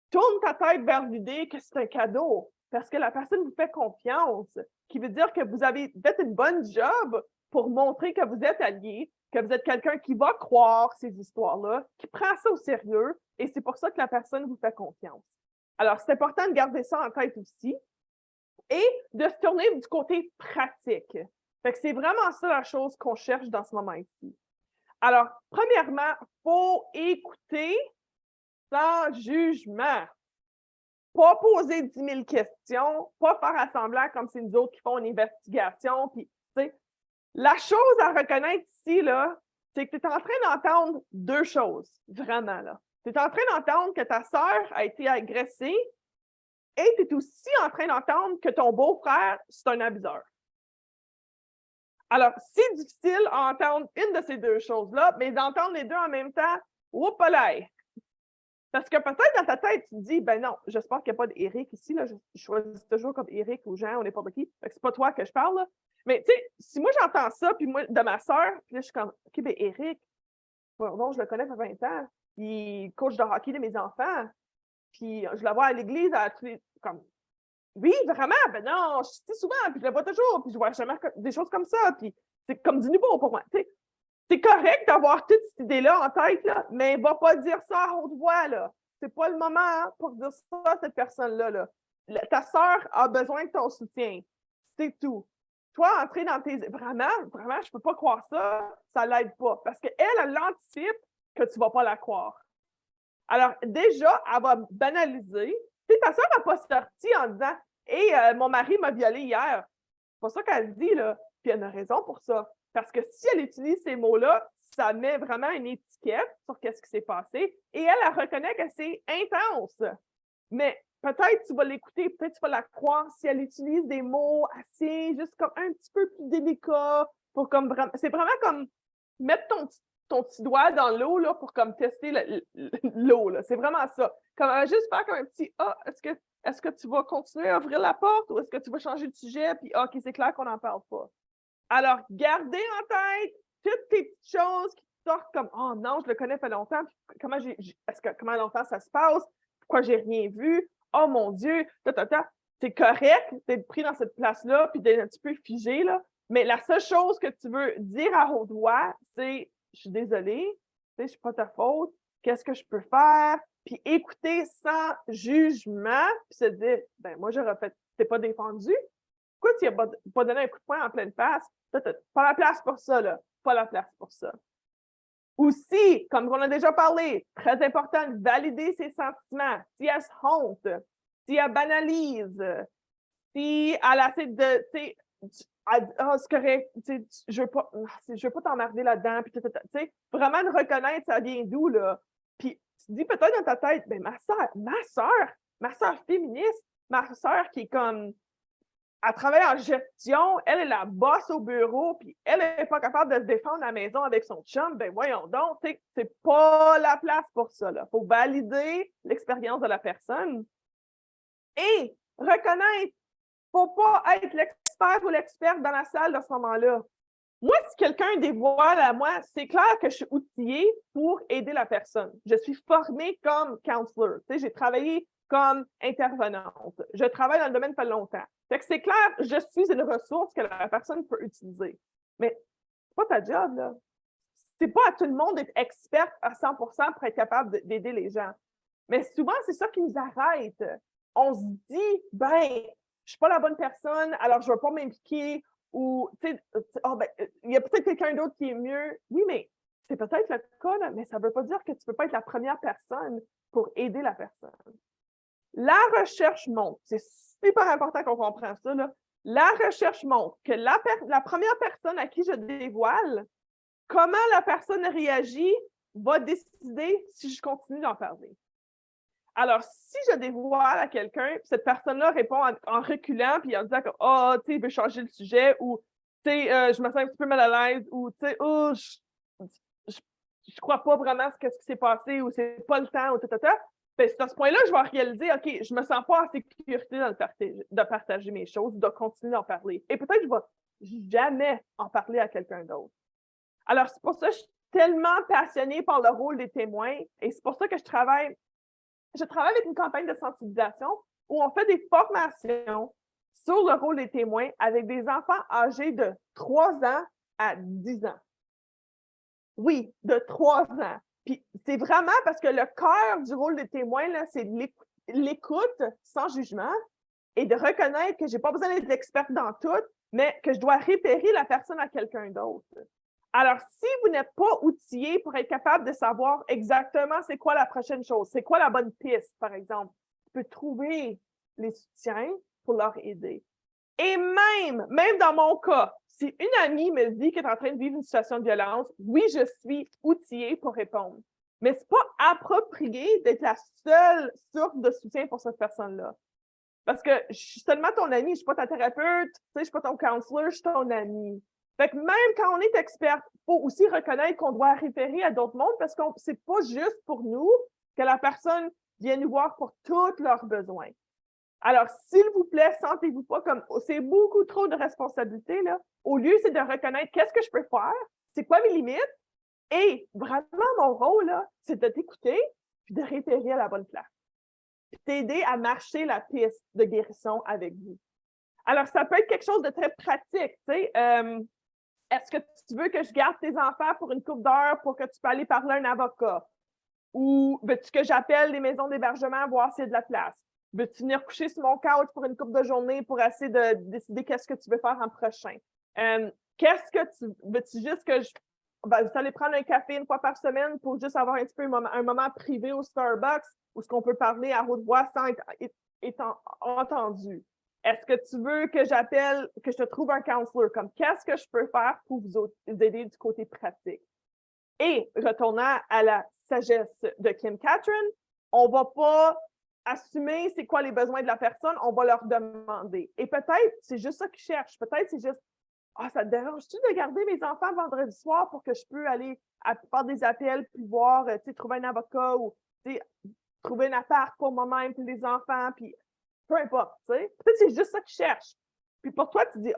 Speaker 3: tourne ta tête vers l'idée que c'est un cadeau, parce que la personne vous fait confiance, qui veut dire que vous avez fait une bonne job pour montrer que vous êtes alliés, que vous êtes quelqu'un qui va croire ces histoires-là, qui prend ça au sérieux, et c'est pour ça que la personne vous fait confiance. Alors, c'est important de garder ça en tête aussi. Et de se tourner du côté pratique. Fait que c'est vraiment ça la chose qu'on cherche dans ce moment-ci. Alors, premièrement, il faut écouter sans jugement. Pas poser 10 000 questions, pas faire semblant comme c'est nous autres qui font une investigation. Puis, la chose à reconnaître ici, là, c'est que tu es en train d'entendre deux choses, vraiment. Là. Tu es en train d'entendre que ta sœur a été agressée. Et tu es aussi en train d'entendre que ton beau-frère, c'est un abuseur. Alors, c'est difficile à entendre une de ces deux choses-là, mais d'entendre les deux en même temps, whoopalaï! Parce que peut-être dans ta tête, tu te dis, ben non, j'espère qu'il n'y a pas d'Éric ici, là, je choisis toujours comme Éric ou Jean ou n'importe qui, fait que c'est pas toi que je parle, là. Mais tu sais, si moi j'entends ça, puis moi, de ma sœur, puis là, je suis comme, OK, ben Éric, bon, je le connais depuis 20 ans, il coach de hockey de mes enfants, puis je la vois à l'église à tous les... Comme, oui, vraiment, ben non, je suis souvent, puis je la vois toujours, puis je vois jamais des choses comme ça, puis c'est comme du nouveau pour moi. C'est correct d'avoir toute cette idée-là en tête, là, mais va pas dire ça à haute voix, là. C'est pas le moment hein, pour dire ça à cette personne-là. Là. Ta sœur a besoin de ton soutien. C'est tout. Toi, entrer dans tes... Vraiment, je peux pas croire ça, ça l'aide pas. Parce qu'elle, elle anticipe que tu vas pas la croire. Alors, déjà, elle va banaliser. Tu sais, ta soeur n'a pas sorti en disant « Hey, mon mari m'a violée hier. » C'est pas ça qu'elle dit, là. Puis elle a raison pour ça. Parce que si elle utilise ces mots-là, ça met vraiment une étiquette sur qu'est-ce qui s'est passé. Et elle reconnaît que c'est intense. Mais peut-être tu vas l'écouter, peut-être tu vas la croire si elle utilise des mots assez, juste comme un petit peu plus délicats. Pour comme vraiment, c'est vraiment comme mettre ton petit doigt dans l'eau là, pour comme tester l'eau. C'est vraiment ça. Comme, juste faire comme un petit « Ah, est-ce que tu vas continuer à ouvrir la porte ou est-ce que tu vas changer de sujet? » Puis « OK, c'est clair qu'on n'en parle pas. » Alors, gardez en tête toutes tes petites choses qui sortent comme « Oh non, je le connais pas longtemps. Comment longtemps ça se passe? Pourquoi j'ai rien vu? Oh mon Dieu! » C'est correct d'être pris dans cette place-là puis d'être un petit peu figé, là. Mais la seule chose que tu veux dire à haute voix, c'est « Je suis désolée, je ne suis pas ta faute, qu'est-ce que je peux faire? » Puis écouter sans jugement, puis se dire « Ben moi, j'aurais fait, t'es pas défendu. Pourquoi tu n'as pas donné un coup de poing en pleine face? Pas la place pour ça, là. Pas la place pour ça. » Aussi, comme on a déjà parlé, très important de valider ses sentiments. Si elle se honte, si elle banalise, si elle essaie de, tu sais, c'est correct, je veux pas t'emmerder là-dedans, puis vraiment de reconnaître ça vient d'où, là. Puis tu dis peut-être dans ta tête, ben ma soeur féministe, ma soeur qui est comme, elle travaille en gestion, elle est la boss au bureau, puis elle n'est pas capable de se défendre à la maison avec son chum, ben voyons donc, c'est pas la place pour ça, là. Faut valider l'expérience de la personne et reconnaître. Faut pas être l'expert ou l'experte dans la salle à ce moment-là. Moi, si quelqu'un dévoile à moi, c'est clair que je suis outillée pour aider la personne. Je suis formée comme counselor. J'ai travaillé comme intervenante. Je travaille dans le domaine depuis longtemps. Fait que c'est clair, je suis une ressource que la personne peut utiliser. Mais c'est pas ta job, là. C'est pas à tout le monde d'être experte à 100% pour être capable d'aider les gens. Mais souvent, c'est ça qui nous arrête. On se dit, ben, je suis pas la bonne personne, alors je ne veux pas m'impliquer, ou, tu sais, il y a peut-être quelqu'un d'autre qui est mieux. Oui, mais c'est peut-être le cas, là, mais ça ne veut pas dire que tu ne peux pas être la première personne pour aider la personne. La recherche montre, c'est super important qu'on comprenne ça, là. La recherche montre que la première personne à qui je dévoile, comment la personne réagit va décider si je continue d'en parler. Alors, si je dévoile à quelqu'un, cette personne-là répond en reculant, puis en disant que, oh, tu sais, il veut changer le sujet, ou, tu sais, je me sens un petit peu mal à l'aise, ou, tu sais, oh, je crois pas vraiment ce qui s'est passé, ou c'est pas le temps, ou tata. Ben, c'est à ce point-là, je vais réaliser, OK, je me sens pas en sécurité de partager mes choses, de continuer d'en parler. Et peut-être que je vais jamais en parler à quelqu'un d'autre. Alors, c'est pour ça que je suis tellement passionnée par le rôle des témoins, et c'est pour ça que je travaille avec une campagne de sensibilisation où on fait des formations sur le rôle des témoins avec des enfants âgés de 3 ans à 10 ans. Oui, de 3 ans. Puis c'est vraiment parce que le cœur du rôle des témoins, là, c'est l'écoute sans jugement et de reconnaître que je n'ai pas besoin d'être experte dans tout, mais que je dois référer la personne à quelqu'un d'autre. Alors, si vous n'êtes pas outillé pour être capable de savoir exactement c'est quoi la prochaine chose, c'est quoi la bonne piste, par exemple, tu peux trouver les soutiens pour leur aider. Et même dans mon cas, si une amie me dit qu'elle est en train de vivre une situation de violence, oui, je suis outillée pour répondre. Mais ce n'est pas approprié d'être la seule source de soutien pour cette personne-là. Parce que je suis seulement ton amie, je ne suis pas ta thérapeute, je ne suis pas ton counselor, je suis ton amie. Fait que même quand on est experte, il faut aussi reconnaître qu'on doit référer à d'autres mondes parce que c'est pas juste pour nous que la personne vient nous voir pour tous leurs besoins. Alors, s'il vous plaît, sentez-vous pas comme c'est beaucoup trop de responsabilité, là. Au lieu, c'est de reconnaître qu'est-ce que je peux faire, c'est quoi mes limites, et vraiment, mon rôle, là, c'est de t'écouter puis de référer à la bonne place. Puis t'aider à marcher la piste de guérison avec vous. Alors, ça peut être quelque chose de très pratique, tu sais. Est-ce que tu veux que je garde tes enfants pour une couple d'heures pour que tu peux aller parler à un avocat? Ou veux-tu que j'appelle les maisons d'hébergement voir s'il y a de la place? Veux-tu venir coucher sur mon couch pour une couple de journées pour essayer de décider qu'est-ce que tu veux faire en prochain? Veux-tu juste que vous allez prendre un café une fois par semaine pour juste avoir un petit peu un moment privé au Starbucks où ce qu'on peut parler à haute voix sans être entendu? Est-ce que tu veux que je te trouve un counselor? Comme qu'est-ce que je peux faire pour vous aider du côté pratique? Et retournant à la sagesse de Kim Cattrall, on ne va pas assumer c'est quoi les besoins de la personne, on va leur demander. Et peut-être, c'est juste ça qu'ils cherchent. Peut-être c'est juste ça te dérange-tu de garder mes enfants vendredi soir pour que je peux aller faire des appels puis voir, trouver un avocat ou trouver un appart pour moi-même puis les enfants, puis peu importe, tu sais. Peut-être que c'est juste ça qu'ils cherchent. Puis pour toi, tu dis,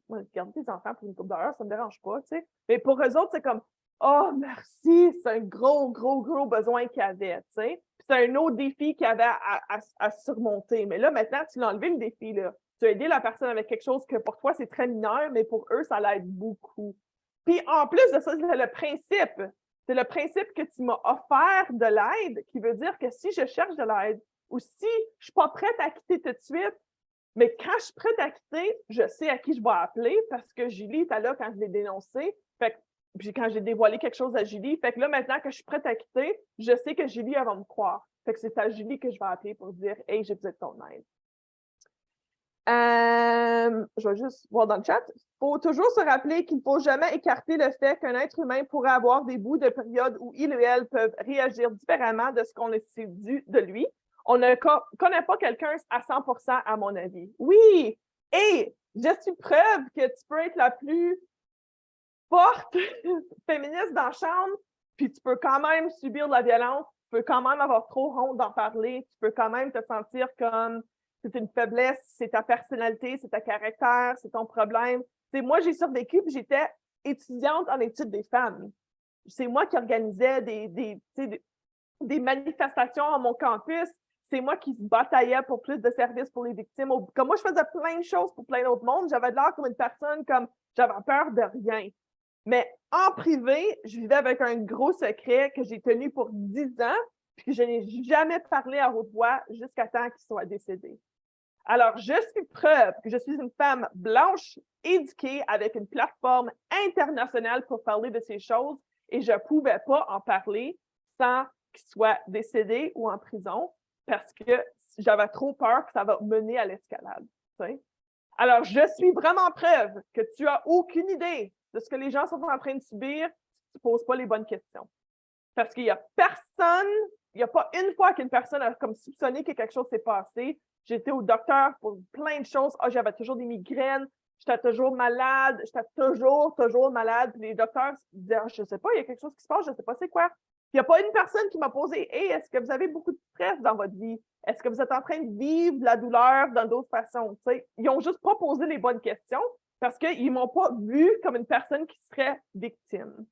Speaker 3: moi, garder tes enfants pour une couple d'heures, ça me dérange pas, tu sais. Mais pour eux autres, c'est comme, merci, c'est un gros besoin qu'ils avaient, tu sais. Puis c'est un autre défi qu'ils avaient à surmonter. Mais là, maintenant, tu l'as enlevé, le défi, là. Tu as aidé la personne avec quelque chose que pour toi, c'est très mineur, mais pour eux, ça l'aide beaucoup. Puis en plus de ça, c'est le principe. C'est le principe que tu m'as offert de l'aide qui veut dire que si je cherche de l'aide ou si je ne suis pas prête à quitter tout de suite, mais quand je suis prête à quitter, je sais à qui je vais appeler parce que Julie était là quand je l'ai dénoncé. Fait que, puis quand j'ai dévoilé quelque chose à Julie, fait que là, maintenant que je suis prête à quitter, je sais que Julie, elle va me croire. Fait que c'est à Julie que je vais appeler pour dire « Hey, j'ai besoin de ton aide ». Je vais juste voir dans le chat. Il faut toujours se rappeler qu'il ne faut jamais écarter le fait qu'un être humain pourrait avoir des bouts de période où il ou elle peuvent réagir différemment de ce qu'on a dit de lui. On ne connaît pas quelqu'un à 100% à mon avis. Oui! Et je suis preuve que tu peux être la plus forte féministe dans la chambre, puis tu peux quand même subir de la violence, tu peux quand même avoir trop honte d'en parler, tu peux quand même te sentir comme c'est une faiblesse, c'est ta personnalité, c'est ta caractère, c'est ton problème. T'sais, moi, j'ai survécu, puis j'étais étudiante en études des femmes. C'est moi qui organisais des manifestations à mon campus. C'est moi qui bataillais pour plus de services pour les victimes. Comme moi, je faisais plein de choses pour plein d'autres mondes. J'avais de l'air comme une personne, comme j'avais peur de rien. Mais en privé, je vivais avec un gros secret que j'ai tenu pour 10 ans, puis que je n'ai jamais parlé à haute voix jusqu'à temps qu'il soit décédé. Alors, je suis preuve que je suis une femme blanche, éduquée, avec une plateforme internationale pour parler de ces choses, et je ne pouvais pas en parler sans qu'il soit décédé ou en prison, parce que j'avais trop peur que ça va mener à l'escalade. Alors, je suis vraiment preuve que tu n'as aucune idée de ce que les gens sont en train de subir si tu ne poses pas les bonnes questions. Parce qu'il n'y a personne, il n'y a pas une fois qu'une personne a comme soupçonné que quelque chose s'est passé. J'étais au docteur pour plein de choses. Ah, j'avais toujours des migraines, j'étais toujours malade, toujours malade. Puis les docteurs disaient, je ne sais pas, il y a quelque chose qui se passe, je ne sais pas c'est quoi. Il n'y a pas une personne qui m'a posé, hey, est-ce que vous avez beaucoup de stress dans votre vie? Est-ce que vous êtes en train de vivre de la douleur dans d'autres façons? T'sais? Ils n'ont juste pas posé les bonnes questions parce qu'ils ne m'ont pas vu comme une personne qui serait victime.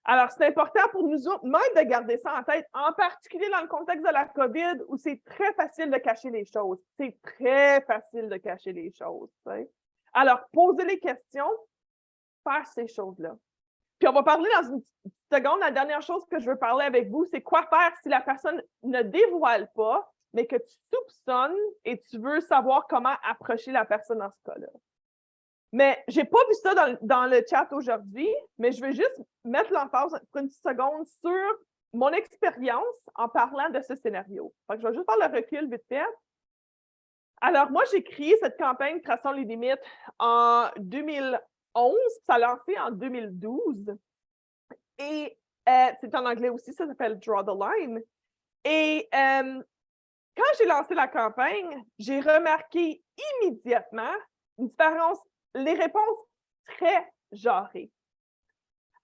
Speaker 3: Alors, c'est important pour nous autres, même de garder ça en tête, en particulier dans le contexte de la COVID, où c'est très facile de cacher les choses. C'est très facile de cacher les choses. T'sais. Alors, poser les questions, faire ces choses-là. Puis, on va parler dans une petite seconde. La dernière chose que je veux parler avec vous, c'est quoi faire si la personne ne dévoile pas, mais que tu soupçonnes et tu veux savoir comment approcher la personne dans ce cas-là. Mais je n'ai pas vu ça dans le chat aujourd'hui, mais je veux juste mettre l'emphase pour une petite seconde sur mon expérience en parlant de ce scénario. Fait que je vais juste faire le recul vite fait. Alors, moi, j'ai créé cette campagne Traçons les limites en 2011, ça a lancé en 2012. Et c'est en anglais aussi, ça s'appelle Draw the Line. Et quand j'ai lancé la campagne, j'ai remarqué immédiatement une différence, les réponses très genrées.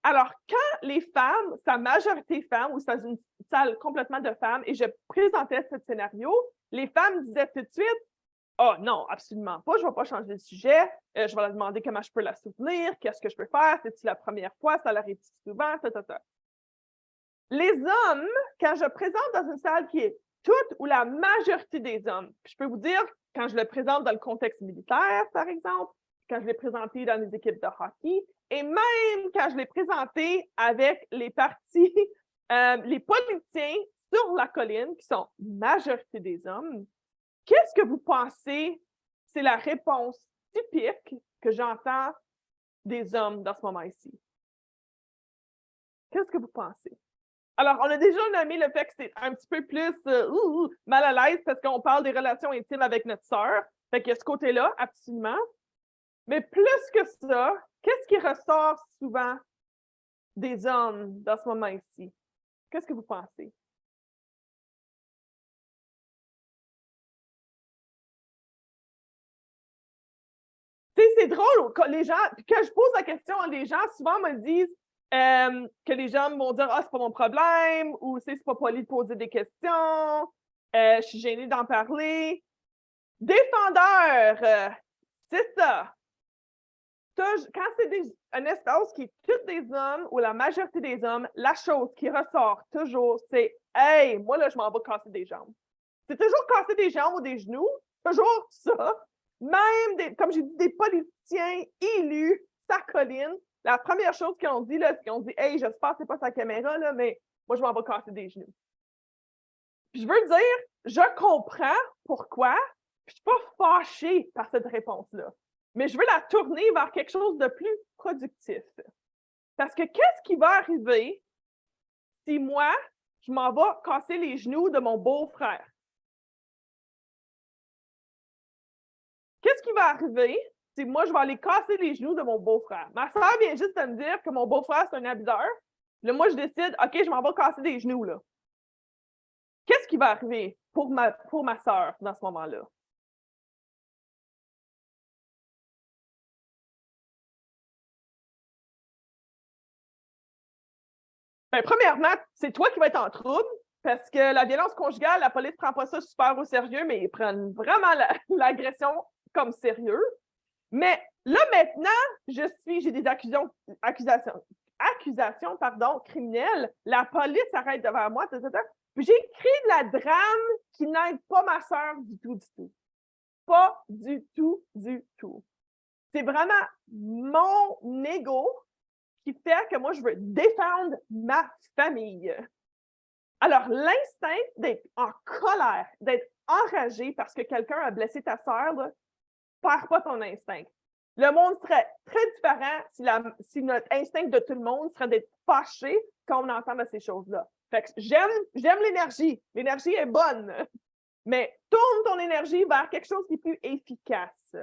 Speaker 3: Alors, quand les femmes, sa majorité femmes, ou dans une salle complètement de femmes, et je présentais ce scénario, les femmes disaient tout de suite, « Oh non, absolument pas, je ne vais pas changer de sujet, je vais leur demander comment je peux la soutenir, qu'est-ce que je peux faire, c'est-tu la première fois, ça l'arrive souvent, ta. » Les hommes, quand je présente dans une salle qui est toute ou la majorité des hommes, puis je peux vous dire, quand je le présente dans le contexte militaire, par exemple, quand je l'ai présenté dans les équipes de hockey, et même quand je l'ai présenté avec les partis, les politiciens sur la colline, qui sont majorité des hommes, qu'est-ce que vous pensez? C'est la réponse typique que j'entends des hommes dans ce moment ici. Qu'est-ce que vous pensez? Alors, on a déjà nommé le fait que c'est un petit peu plus mal à l'aise parce qu'on parle des relations intimes avec notre sœur. Fait qu'il y a ce côté-là, absolument. Mais plus que ça, qu'est-ce qui ressort souvent des hommes dans ce moment ici? Qu'est-ce que vous pensez? C'est drôle, quand les gens, quand je pose la question, les gens souvent me disent que les gens vont dire « Ah, c'est pas mon problème » ou « C'est pas poli de poser des questions, je suis gênée d'en parler ». Défendeur, c'est ça. Quand c'est un espace qui est tous des hommes ou la majorité des hommes, la chose qui ressort toujours, c'est « Hey, moi là, je m'en vais casser des jambes ». C'est toujours casser des jambes ou des genoux, toujours ça. comme j'ai dit, des politiciens élus, sa colline, la première chose qu'ils ont dit, là, c'est qu'ils ont dit « Hey, j'espère que c'est pas sa caméra, là, mais moi, je m'en vais casser des genoux. » Puis je veux dire, je comprends pourquoi, puis je suis pas fâchée par cette réponse-là. Mais je veux la tourner vers quelque chose de plus productif. Parce que qu'est-ce qui va arriver si moi, je m'en vais casser les genoux de mon beau-frère? Qu'est-ce qui va arriver si moi, je vais aller casser les genoux de mon beau-frère? Ma soeur vient juste de me dire que mon beau-frère, c'est un abuseur. Là, moi, je décide, OK, je m'en vais casser des genoux, là. Qu'est-ce qui va arriver pour ma soeur dans ce moment-là? Ben, premièrement, c'est toi qui vas être en trouble parce que la violence conjugale, la police ne prend pas ça super au sérieux, mais ils prennent vraiment l'agression comme sérieux. Mais là, maintenant, j'ai des accusations criminelles. La police arrête devant moi. Puis j'ai écrit de la drame qui n'aide pas ma soeur du tout, du tout. Pas du tout, du tout. C'est vraiment mon ego qui fait que moi, je veux défendre ma famille. Alors, l'instinct d'être en colère, d'être enragé parce que quelqu'un a blessé ta sœur, ne perds pas ton instinct. Le monde serait très différent si notre instinct de tout le monde serait d'être fâché quand on entend de ces choses-là. Fait que j'aime l'énergie. L'énergie est bonne. Mais tourne ton énergie vers quelque chose qui est plus efficace.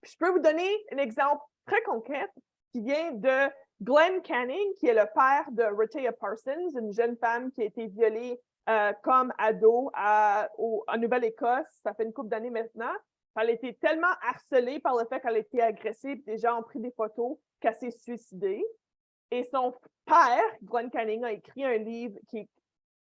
Speaker 3: Je peux vous donner un exemple très concret qui vient de Glenn Canning, qui est le père de Rehtaeh Parsons, une jeune femme qui a été violée comme ado en Nouvelle-Écosse. Ça fait une couple d'années maintenant. Elle a été tellement harcelée par le fait qu'elle a été agressée, puis des gens ont pris des photos, qu'elle s'est suicidée. Et son père, Glenn Canning, a écrit un livre qui est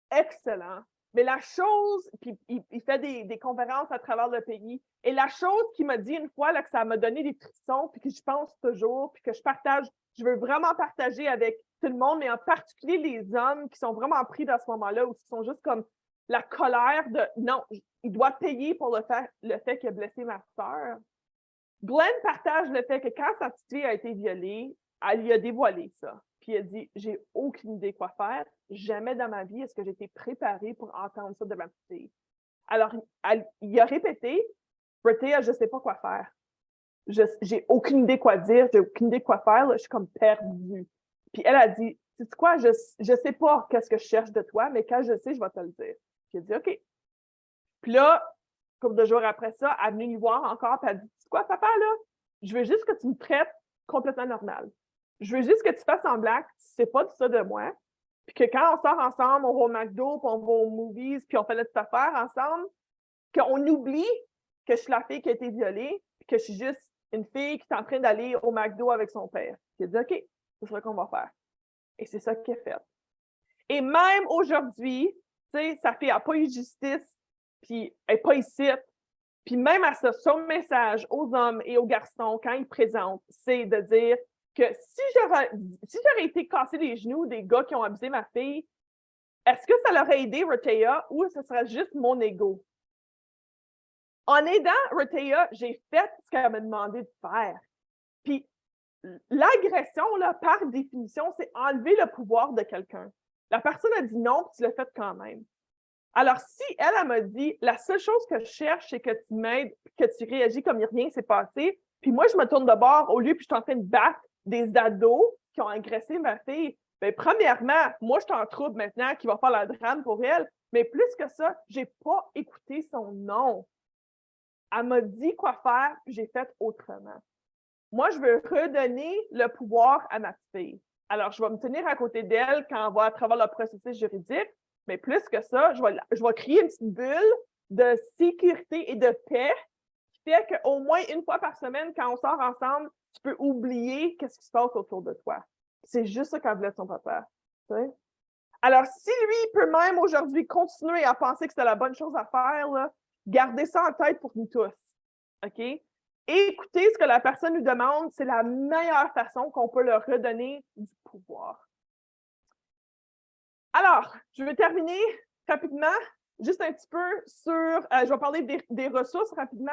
Speaker 3: excellent. Mais la chose, puis il fait des conférences à travers le pays, et la chose qu'il m'a dit une fois, là, que ça m'a donné des frissons, puis que je pense toujours, puis que je veux vraiment partager avec tout le monde, mais en particulier les hommes qui sont vraiment pris dans ce moment-là, ou qui sont juste comme la colère de « non, il doit payer pour le fait qu'il a blessé ma sœur ». Glenn partage le fait que quand sa petite fille a été violée, elle lui a dévoilé ça. Puis elle dit « j'ai aucune idée quoi faire. Jamais dans ma vie est-ce que j'ai été préparée pour entendre ça de ma petite fille. » Alors, il a répété « Rehtaeh, je ne sais pas quoi faire. J'ai aucune idée quoi dire, j'ai aucune idée quoi faire. Là, je suis comme perdue. » Puis elle a dit « sais-tu quoi, je ne sais pas qu'est-ce que je cherche de toi, mais quand je sais, je vais te le dire. » Puis elle dit « OK. » Puis là, couple de jours après ça, elle est venue lui voir encore, puis elle dit « sais-tu quoi, papa, là? Je veux juste que tu me traites complètement normal. Je veux juste que tu fasses semblant que tu ne sais pas de ça de moi. Puis que quand on sort ensemble, on va au McDo, puis on va aux movies, puis on fait notre affaire ensemble, qu'on oublie que je suis la fille qui a été violée, puis que je suis juste une fille qui est en train d'aller au McDo avec son père. » Puis elle dit « OK, c'est ça qu'on va faire. » Et c'est ça qu'elle a fait. Et même aujourd'hui, tu sais, sa fille n'a pas eu justice, puis elle n'est pas ici. Puis même à ça, son message aux hommes et aux garçons, quand ils présentent, c'est de dire que si j'aurais été cassé les genoux des gars qui ont abusé ma fille, est-ce que ça l'aurait aidé Rehtaeh ou ce serait juste mon ego? En aidant Rehtaeh, j'ai fait ce qu'elle m'a demandé de faire. Puis l'agression, là, par définition, c'est enlever le pouvoir de quelqu'un. La personne a dit non, puis tu l'as fait quand même. Alors, si elle m'a dit, la seule chose que je cherche, c'est que tu m'aides, que tu réagis comme rien ne s'est passé, puis moi, je me tourne de bord au lieu, puis je suis en train de battre des ados qui ont agressé ma fille, bien, premièrement, moi, je suis en trouble maintenant, qui va faire la drame pour elle, mais plus que ça, je n'ai pas écouté son nom. Elle m'a dit quoi faire, puis j'ai fait autrement. Moi, je veux redonner le pouvoir à ma fille. Alors, je vais me tenir à côté d'elle quand on va à travers le processus juridique, mais plus que ça, je vais créer une petite bulle de sécurité et de paix qui fait qu'au moins une fois par semaine, quand on sort ensemble, tu peux oublier qu'est-ce qui se passe autour de toi. C'est juste ça qu'elle voulait de son papa. Tu sais? Alors, si lui peut même aujourd'hui continuer à penser que c'est la bonne chose à faire, là, gardez ça en tête pour nous tous. OK? Écoutez ce que la personne nous demande, c'est la meilleure façon qu'on peut leur redonner du pouvoir. Alors, je vais terminer rapidement, juste un petit peu sur, je vais parler des ressources rapidement,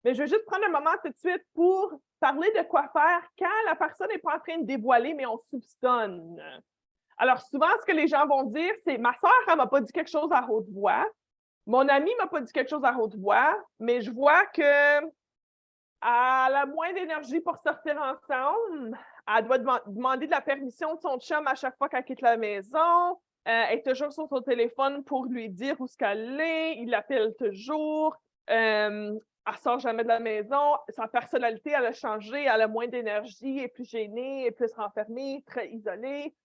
Speaker 3: Mais je vais juste prendre un moment tout de suite pour parler de quoi faire quand la personne n'est pas en train de dévoiler, mais on soupçonne. Alors, souvent, ce que les gens vont dire, c'est « Ma sœur, elle m'a pas dit quelque chose à haute voix. Mon ami m'a pas dit quelque chose à haute voix, mais je vois que elle a moins d'énergie pour sortir ensemble. Elle doit demander de la permission de son chum à chaque fois qu'elle quitte la maison. Elle est toujours sur son téléphone pour lui dire où ce qu'elle est. Il l'appelle toujours. Elle sort jamais de la maison. Sa personnalité, elle a changé. Elle a moins d'énergie, elle est plus gênée, elle est plus renfermée, très isolée.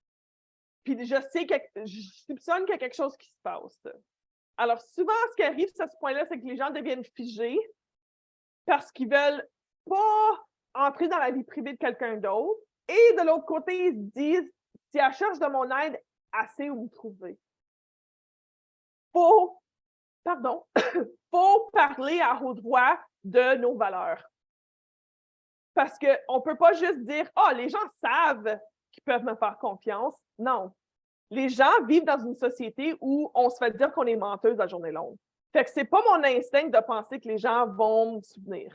Speaker 3: Puis je soupçonne qu'il y a quelque chose qui se passe. Alors, souvent, ce qui arrive à ce point-là, c'est que les gens deviennent figés parce qu'ils veulent pas entrer dans la vie privée de quelqu'un d'autre. Et de l'autre côté, ils se disent, si elle cherche de mon aide, elle sait où me trouver. Faut parler à haute voix de nos valeurs. Parce qu'on ne peut pas juste dire, ah, les gens savent qu'ils peuvent me faire confiance. Non. Les gens vivent dans une société où on se fait dire qu'on est menteuse la journée longue. Fait que c'est pas mon instinct de penser que les gens vont me soutenir.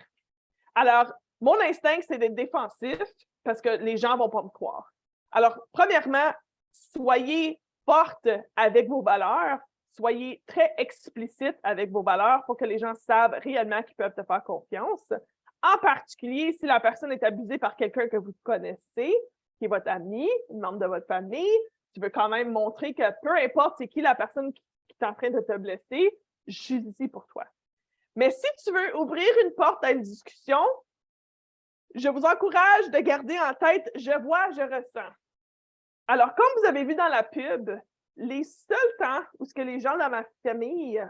Speaker 3: Alors, mon instinct, c'est d'être défensif parce que les gens vont pas me croire. Alors, premièrement, soyez forte avec vos valeurs, soyez très explicite avec vos valeurs pour que les gens savent réellement qu'ils peuvent te faire confiance. En particulier, si la personne est abusée par quelqu'un que vous connaissez, qui est votre ami, un membre de votre famille, tu veux quand même montrer que peu importe c'est qui la personne qui est en train de te blesser, je suis ici pour toi. Mais si tu veux ouvrir une porte à une discussion, je vous encourage de garder en tête « je vois, je ressens ». Alors, comme vous avez vu dans la pub, les seuls temps où ce que les gens dans ma famille,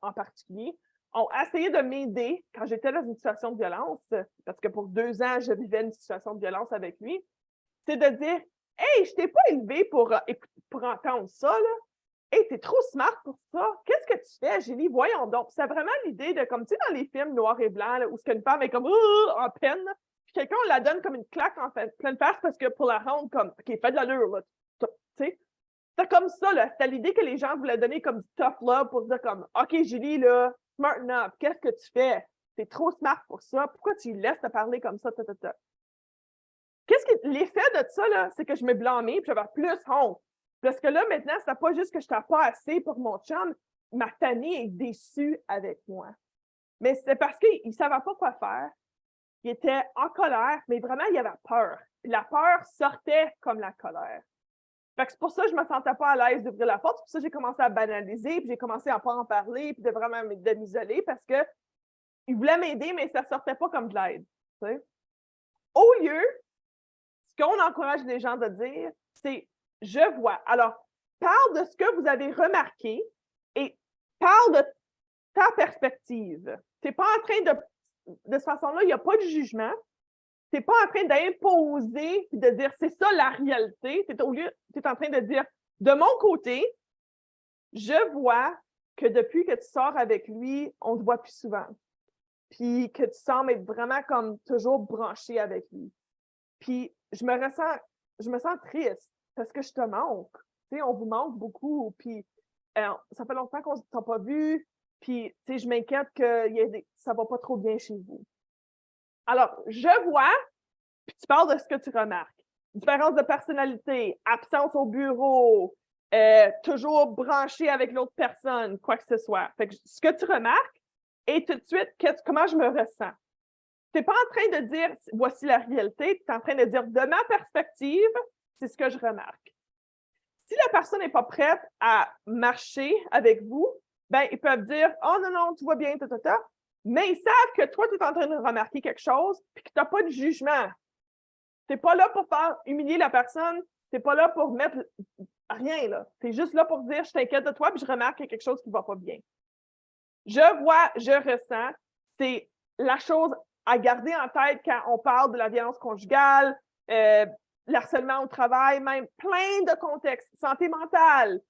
Speaker 3: en particulier, ont essayé de m'aider quand j'étais dans une situation de violence, parce que pour 2 ans, je vivais une situation de violence avec lui, c'est de dire « Hey, je t'ai pas élevé pour entendre ça, là. Hey, t'es trop smart pour ça. Qu'est-ce que tu fais, Julie? Voyons donc. » C'est vraiment l'idée de, comme tu sais, dans les films noirs et blancs, là, où ce qu'une femme est comme en peine, puis quelqu'un la donne comme une claque en pleine face parce que pour la rendre comme OK, fais de l'allure, là. Tu sais? C'est comme ça, là. C'était l'idée que les gens voulaient donner comme du tough love pour dire comme OK, Julie, là, smarten up. Qu'est-ce que tu fais? T'es trop smart pour ça. Pourquoi tu laisses te parler comme ça? L'effet de ça, là, c'est que je me blâmais et j'avais plus honte. Parce que là, maintenant, c'est pas juste que je n'étais pas assez pour mon chum, ma famille est déçue avec moi. Mais c'est parce qu'ils ne savaient pas quoi faire. Ils étaient en colère, mais vraiment, il y avait peur. Puis la peur sortait comme la colère. Fait que c'est pour ça que je ne me sentais pas à l'aise d'ouvrir la porte. C'est pour ça que j'ai commencé à banaliser, puis j'ai commencé à ne pas en parler, puis de vraiment de m'isoler parce qu'ils voulaient m'aider, mais ça ne sortait pas comme de l'aide. Au lieu, ce qu'on encourage les gens de dire, c'est « je vois ». Alors, parle de ce que vous avez remarqué et parle de ta perspective. Tu n'es pas en train de cette façon-là, il n'y a pas de jugement. Tu n'es pas en train d'imposer et de dire « c'est ça la réalité ». Tu es en train de dire « de mon côté, je vois que depuis que tu sors avec lui, on ne te voit plus souvent. Puis que tu sembles être vraiment comme toujours branché avec lui. Puis je me sens triste parce que je te manque. Tu sais, on vous manque beaucoup. Puis ça fait longtemps qu'on ne t'a pas vu. Puis tu sais, je m'inquiète que ça ne va pas trop bien chez vous. Alors, je vois, puis tu parles de ce que tu remarques. Différence de personnalité, absence au bureau, toujours branché avec l'autre personne, quoi que ce soit. Fait que ce que tu remarques, et tout de suite, comment je me ressens. Tu n'es pas en train de dire « voici la réalité », tu es en train de dire « de ma perspective, c'est ce que je remarque ». Si la personne n'est pas prête à marcher avec vous, ben ils peuvent dire « oh non, non, tu vois bien, mais ils savent que toi, tu es en train de remarquer quelque chose et que tu n'as pas de jugement. Tu n'es pas là pour faire humilier la personne, tu n'es pas là pour mettre rien, là. Tu es juste là pour dire « je t'inquiète de toi puis je remarque qu'il y a quelque chose qui ne va pas bien ». Je vois, je ressens, c'est la chose à garder en tête quand on parle de la violence conjugale, l'harcèlement au travail, même plein de contextes, santé mentale,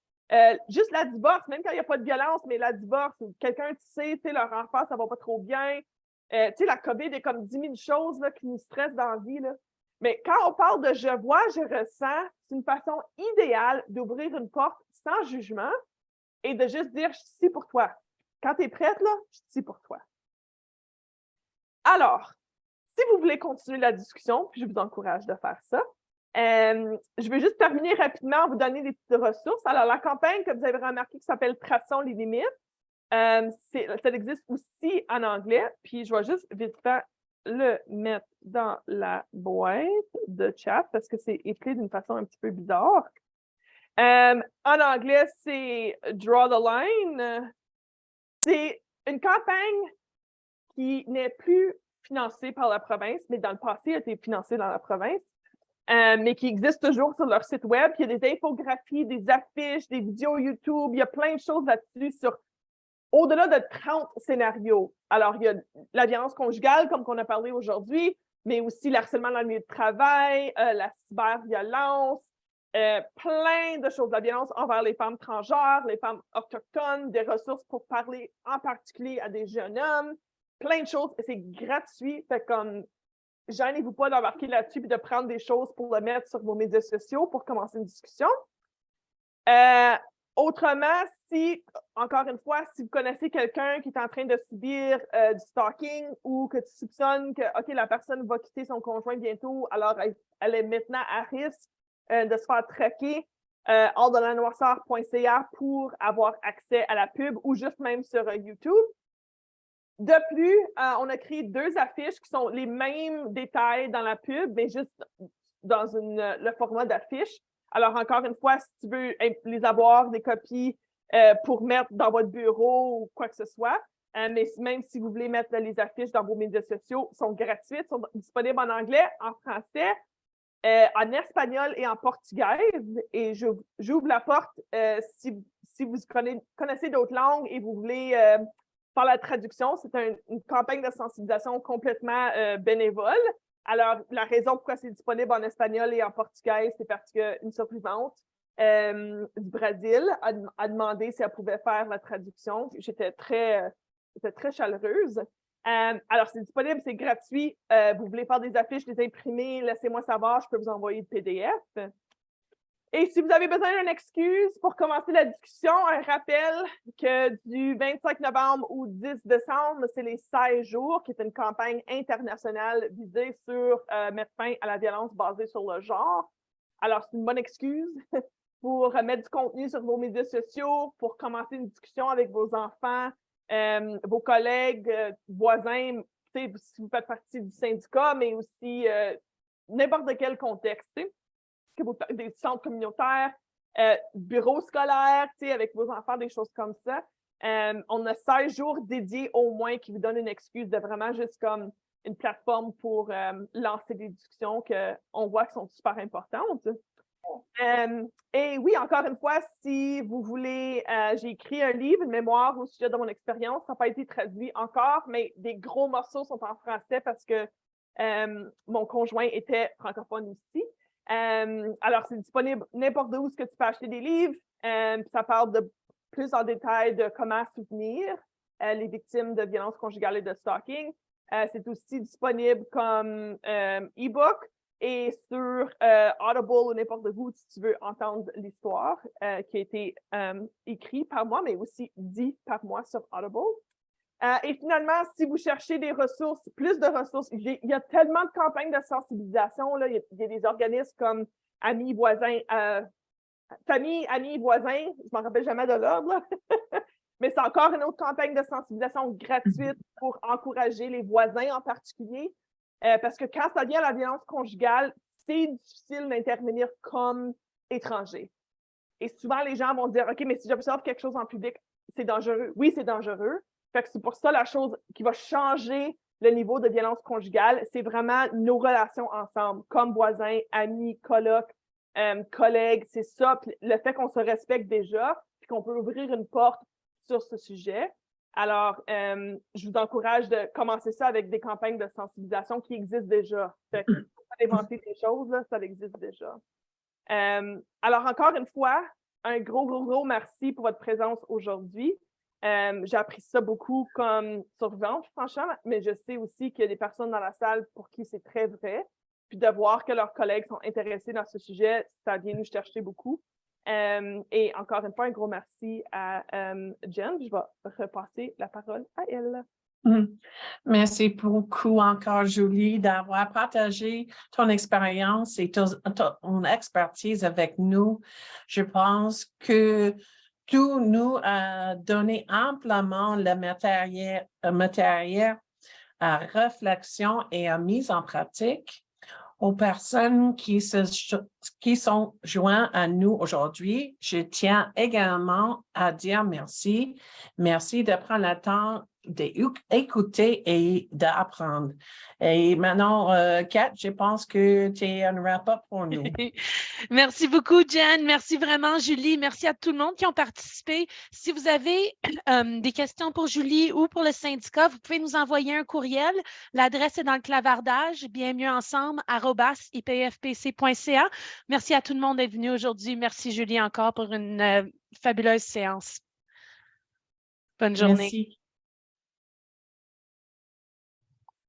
Speaker 3: juste la divorce, même quand il n'y a pas de violence, mais la divorce, quelqu'un, tu sais, leur enfant, ça va pas trop bien. Tu sais, la COVID est comme 10 000 choses là, qui nous stressent dans la vie. Là. Mais quand on parle de « je vois, je ressens », c'est une façon idéale d'ouvrir une porte sans jugement et de juste dire « je suis ici pour toi ». Quand tu es prête, là, je suis ici pour toi. Alors, si vous voulez continuer la discussion, puis je vous encourage de faire ça, je vais juste terminer rapidement en vous donner des petites ressources. Alors, la campagne que vous avez remarqué qui s'appelle Traçons les limites, ça existe aussi en anglais, puis je vais juste vite fait le mettre dans la boîte de chat parce que c'est écrit d'une façon un petit peu bizarre. En anglais, c'est Draw the Line. C'est une campagne qui n'est plus financée par la province, mais dans le passé, a été financée dans la province, mais qui existe toujours sur leur site web. Il y a des infographies, des affiches, des vidéos YouTube, il y a plein de choses là-dessus sur au-delà de 30 scénarios. Alors, il y a la violence conjugale, comme qu'on a parlé aujourd'hui, mais aussi l'harcèlement dans le milieu de travail, la cyberviolence, plein de choses. La violence envers les femmes transgenres, les femmes autochtones, des ressources pour parler en particulier à des jeunes hommes, plein de choses. Et c'est gratuit. Fait comme, gênez-vous pas d'embarquer là-dessus et de prendre des choses pour le mettre sur vos médias sociaux pour commencer une discussion. Autrement, si, encore une fois, si vous connaissez quelqu'un qui est en train de subir du stalking ou que tu soupçonnes que, OK, la personne va quitter son conjoint bientôt, alors elle est maintenant à risque de se faire traquer, hors-de-la-noirceur.ca pour avoir accès à la pub ou juste même sur YouTube. De plus, on a créé 2 affiches qui sont les mêmes détails dans la pub, mais juste dans le format d'affiche. Alors, encore une fois, si tu veux les avoir, des copies pour mettre dans votre bureau ou quoi que ce soit, mais même si vous voulez mettre les affiches dans vos médias sociaux, sont gratuites, sont disponibles en anglais, en français, en espagnol et en portugais. Et j'ouvre la porte si vous connaissez d'autres langues et vous voulez faire la traduction. C'est une campagne de sensibilisation complètement bénévole. Alors, la raison pourquoi c'est disponible en espagnol et en portugais, c'est parce qu'une survivante du Brésil a demandé si elle pouvait faire la traduction. J'étais très chaleureuse. Alors, c'est disponible, c'est gratuit. Vous voulez faire des affiches, les imprimer, laissez-moi savoir, je peux vous envoyer le PDF. Et si vous avez besoin d'une excuse pour commencer la discussion, un rappel que du 25 novembre au 10 décembre, c'est les 16 jours, qui est une campagne internationale visée sur mettre fin à la violence basée sur le genre. Alors, c'est une bonne excuse pour mettre du contenu sur vos médias sociaux, pour commencer une discussion avec vos enfants, vos collègues, voisins, si vous faites partie du syndicat, mais aussi n'importe quel contexte. Des centres communautaires, bureaux scolaires, avec vos enfants, des choses comme ça. On a 16 jours dédiés au moins qui vous donnent une excuse de vraiment juste comme une plateforme pour lancer des discussions qu'on voit qui sont super importantes. Et oui, encore une fois, si vous voulez, j'ai écrit un livre, une mémoire au sujet de mon expérience. Ça n'a pas été traduit encore, mais des gros morceaux sont en français parce que mon conjoint était francophone aussi. Alors, c'est disponible n'importe où ce que tu peux acheter des livres. Ça parle de plus en détail de comment soutenir les victimes de violences conjugales et de stalking. C'est aussi disponible comme e-book et sur Audible ou n'importe où si tu veux entendre l'histoire qui a été écrite par moi, mais aussi dit par moi sur Audible. Et finalement, si vous cherchez des ressources, plus de ressources, il y a tellement de campagnes de sensibilisation. Là, il y a des organismes comme Amis, Voisins, Famille, Amis, Voisins, je ne m'en rappelle jamais de l'ordre, mais c'est encore une autre campagne de sensibilisation gratuite pour encourager les voisins en particulier, parce que quand ça vient à la violence conjugale, c'est difficile d'intervenir comme étranger. Et souvent, les gens vont dire, OK, mais si j'observe quelque chose en public, c'est dangereux. Oui, c'est dangereux. Fait que c'est pour ça la chose qui va changer le niveau de violence conjugale, c'est vraiment nos relations ensemble, comme voisins, amis, colocs, collègues, c'est ça. Puis le fait qu'on se respecte déjà, puis qu'on peut ouvrir une porte sur ce sujet. Alors, je vous encourage de commencer ça avec des campagnes de sensibilisation qui existent déjà. Fait que inventer des choses, là, ça existe déjà. Alors, encore une fois, un gros merci pour votre présence aujourd'hui. J'ai appris ça beaucoup comme survivante, franchement, mais je sais aussi qu'il y a des personnes dans la salle pour qui c'est très vrai. Puis de voir que leurs collègues sont intéressés dans ce sujet, ça vient nous chercher beaucoup. Et encore une fois, un gros merci à Jen. Je vais repasser la parole à elle.
Speaker 2: Merci beaucoup encore, Julie, d'avoir partagé ton expérience et ton expertise avec nous. Je pense que tout nous a donné amplement le matériel à réflexion et à mise en pratique. Aux personnes qui sont jointes à nous aujourd'hui, je tiens également à dire merci. Merci de prendre le temps d'écouter et d'apprendre. Et maintenant, Kat, je pense que tu es un wrap-up pour nous.
Speaker 1: Merci beaucoup, Jen. Merci vraiment, Julie. Merci à tout le monde qui ont participé. Si vous avez des questions pour Julie ou pour le syndicat, vous pouvez nous envoyer un courriel. L'adresse est dans le clavardage, bien mieux ensemble, @ipfpc.ca. Merci à tout le monde d'être venu aujourd'hui. Merci, Julie, encore pour une fabuleuse séance. Bonne journée.
Speaker 2: Merci.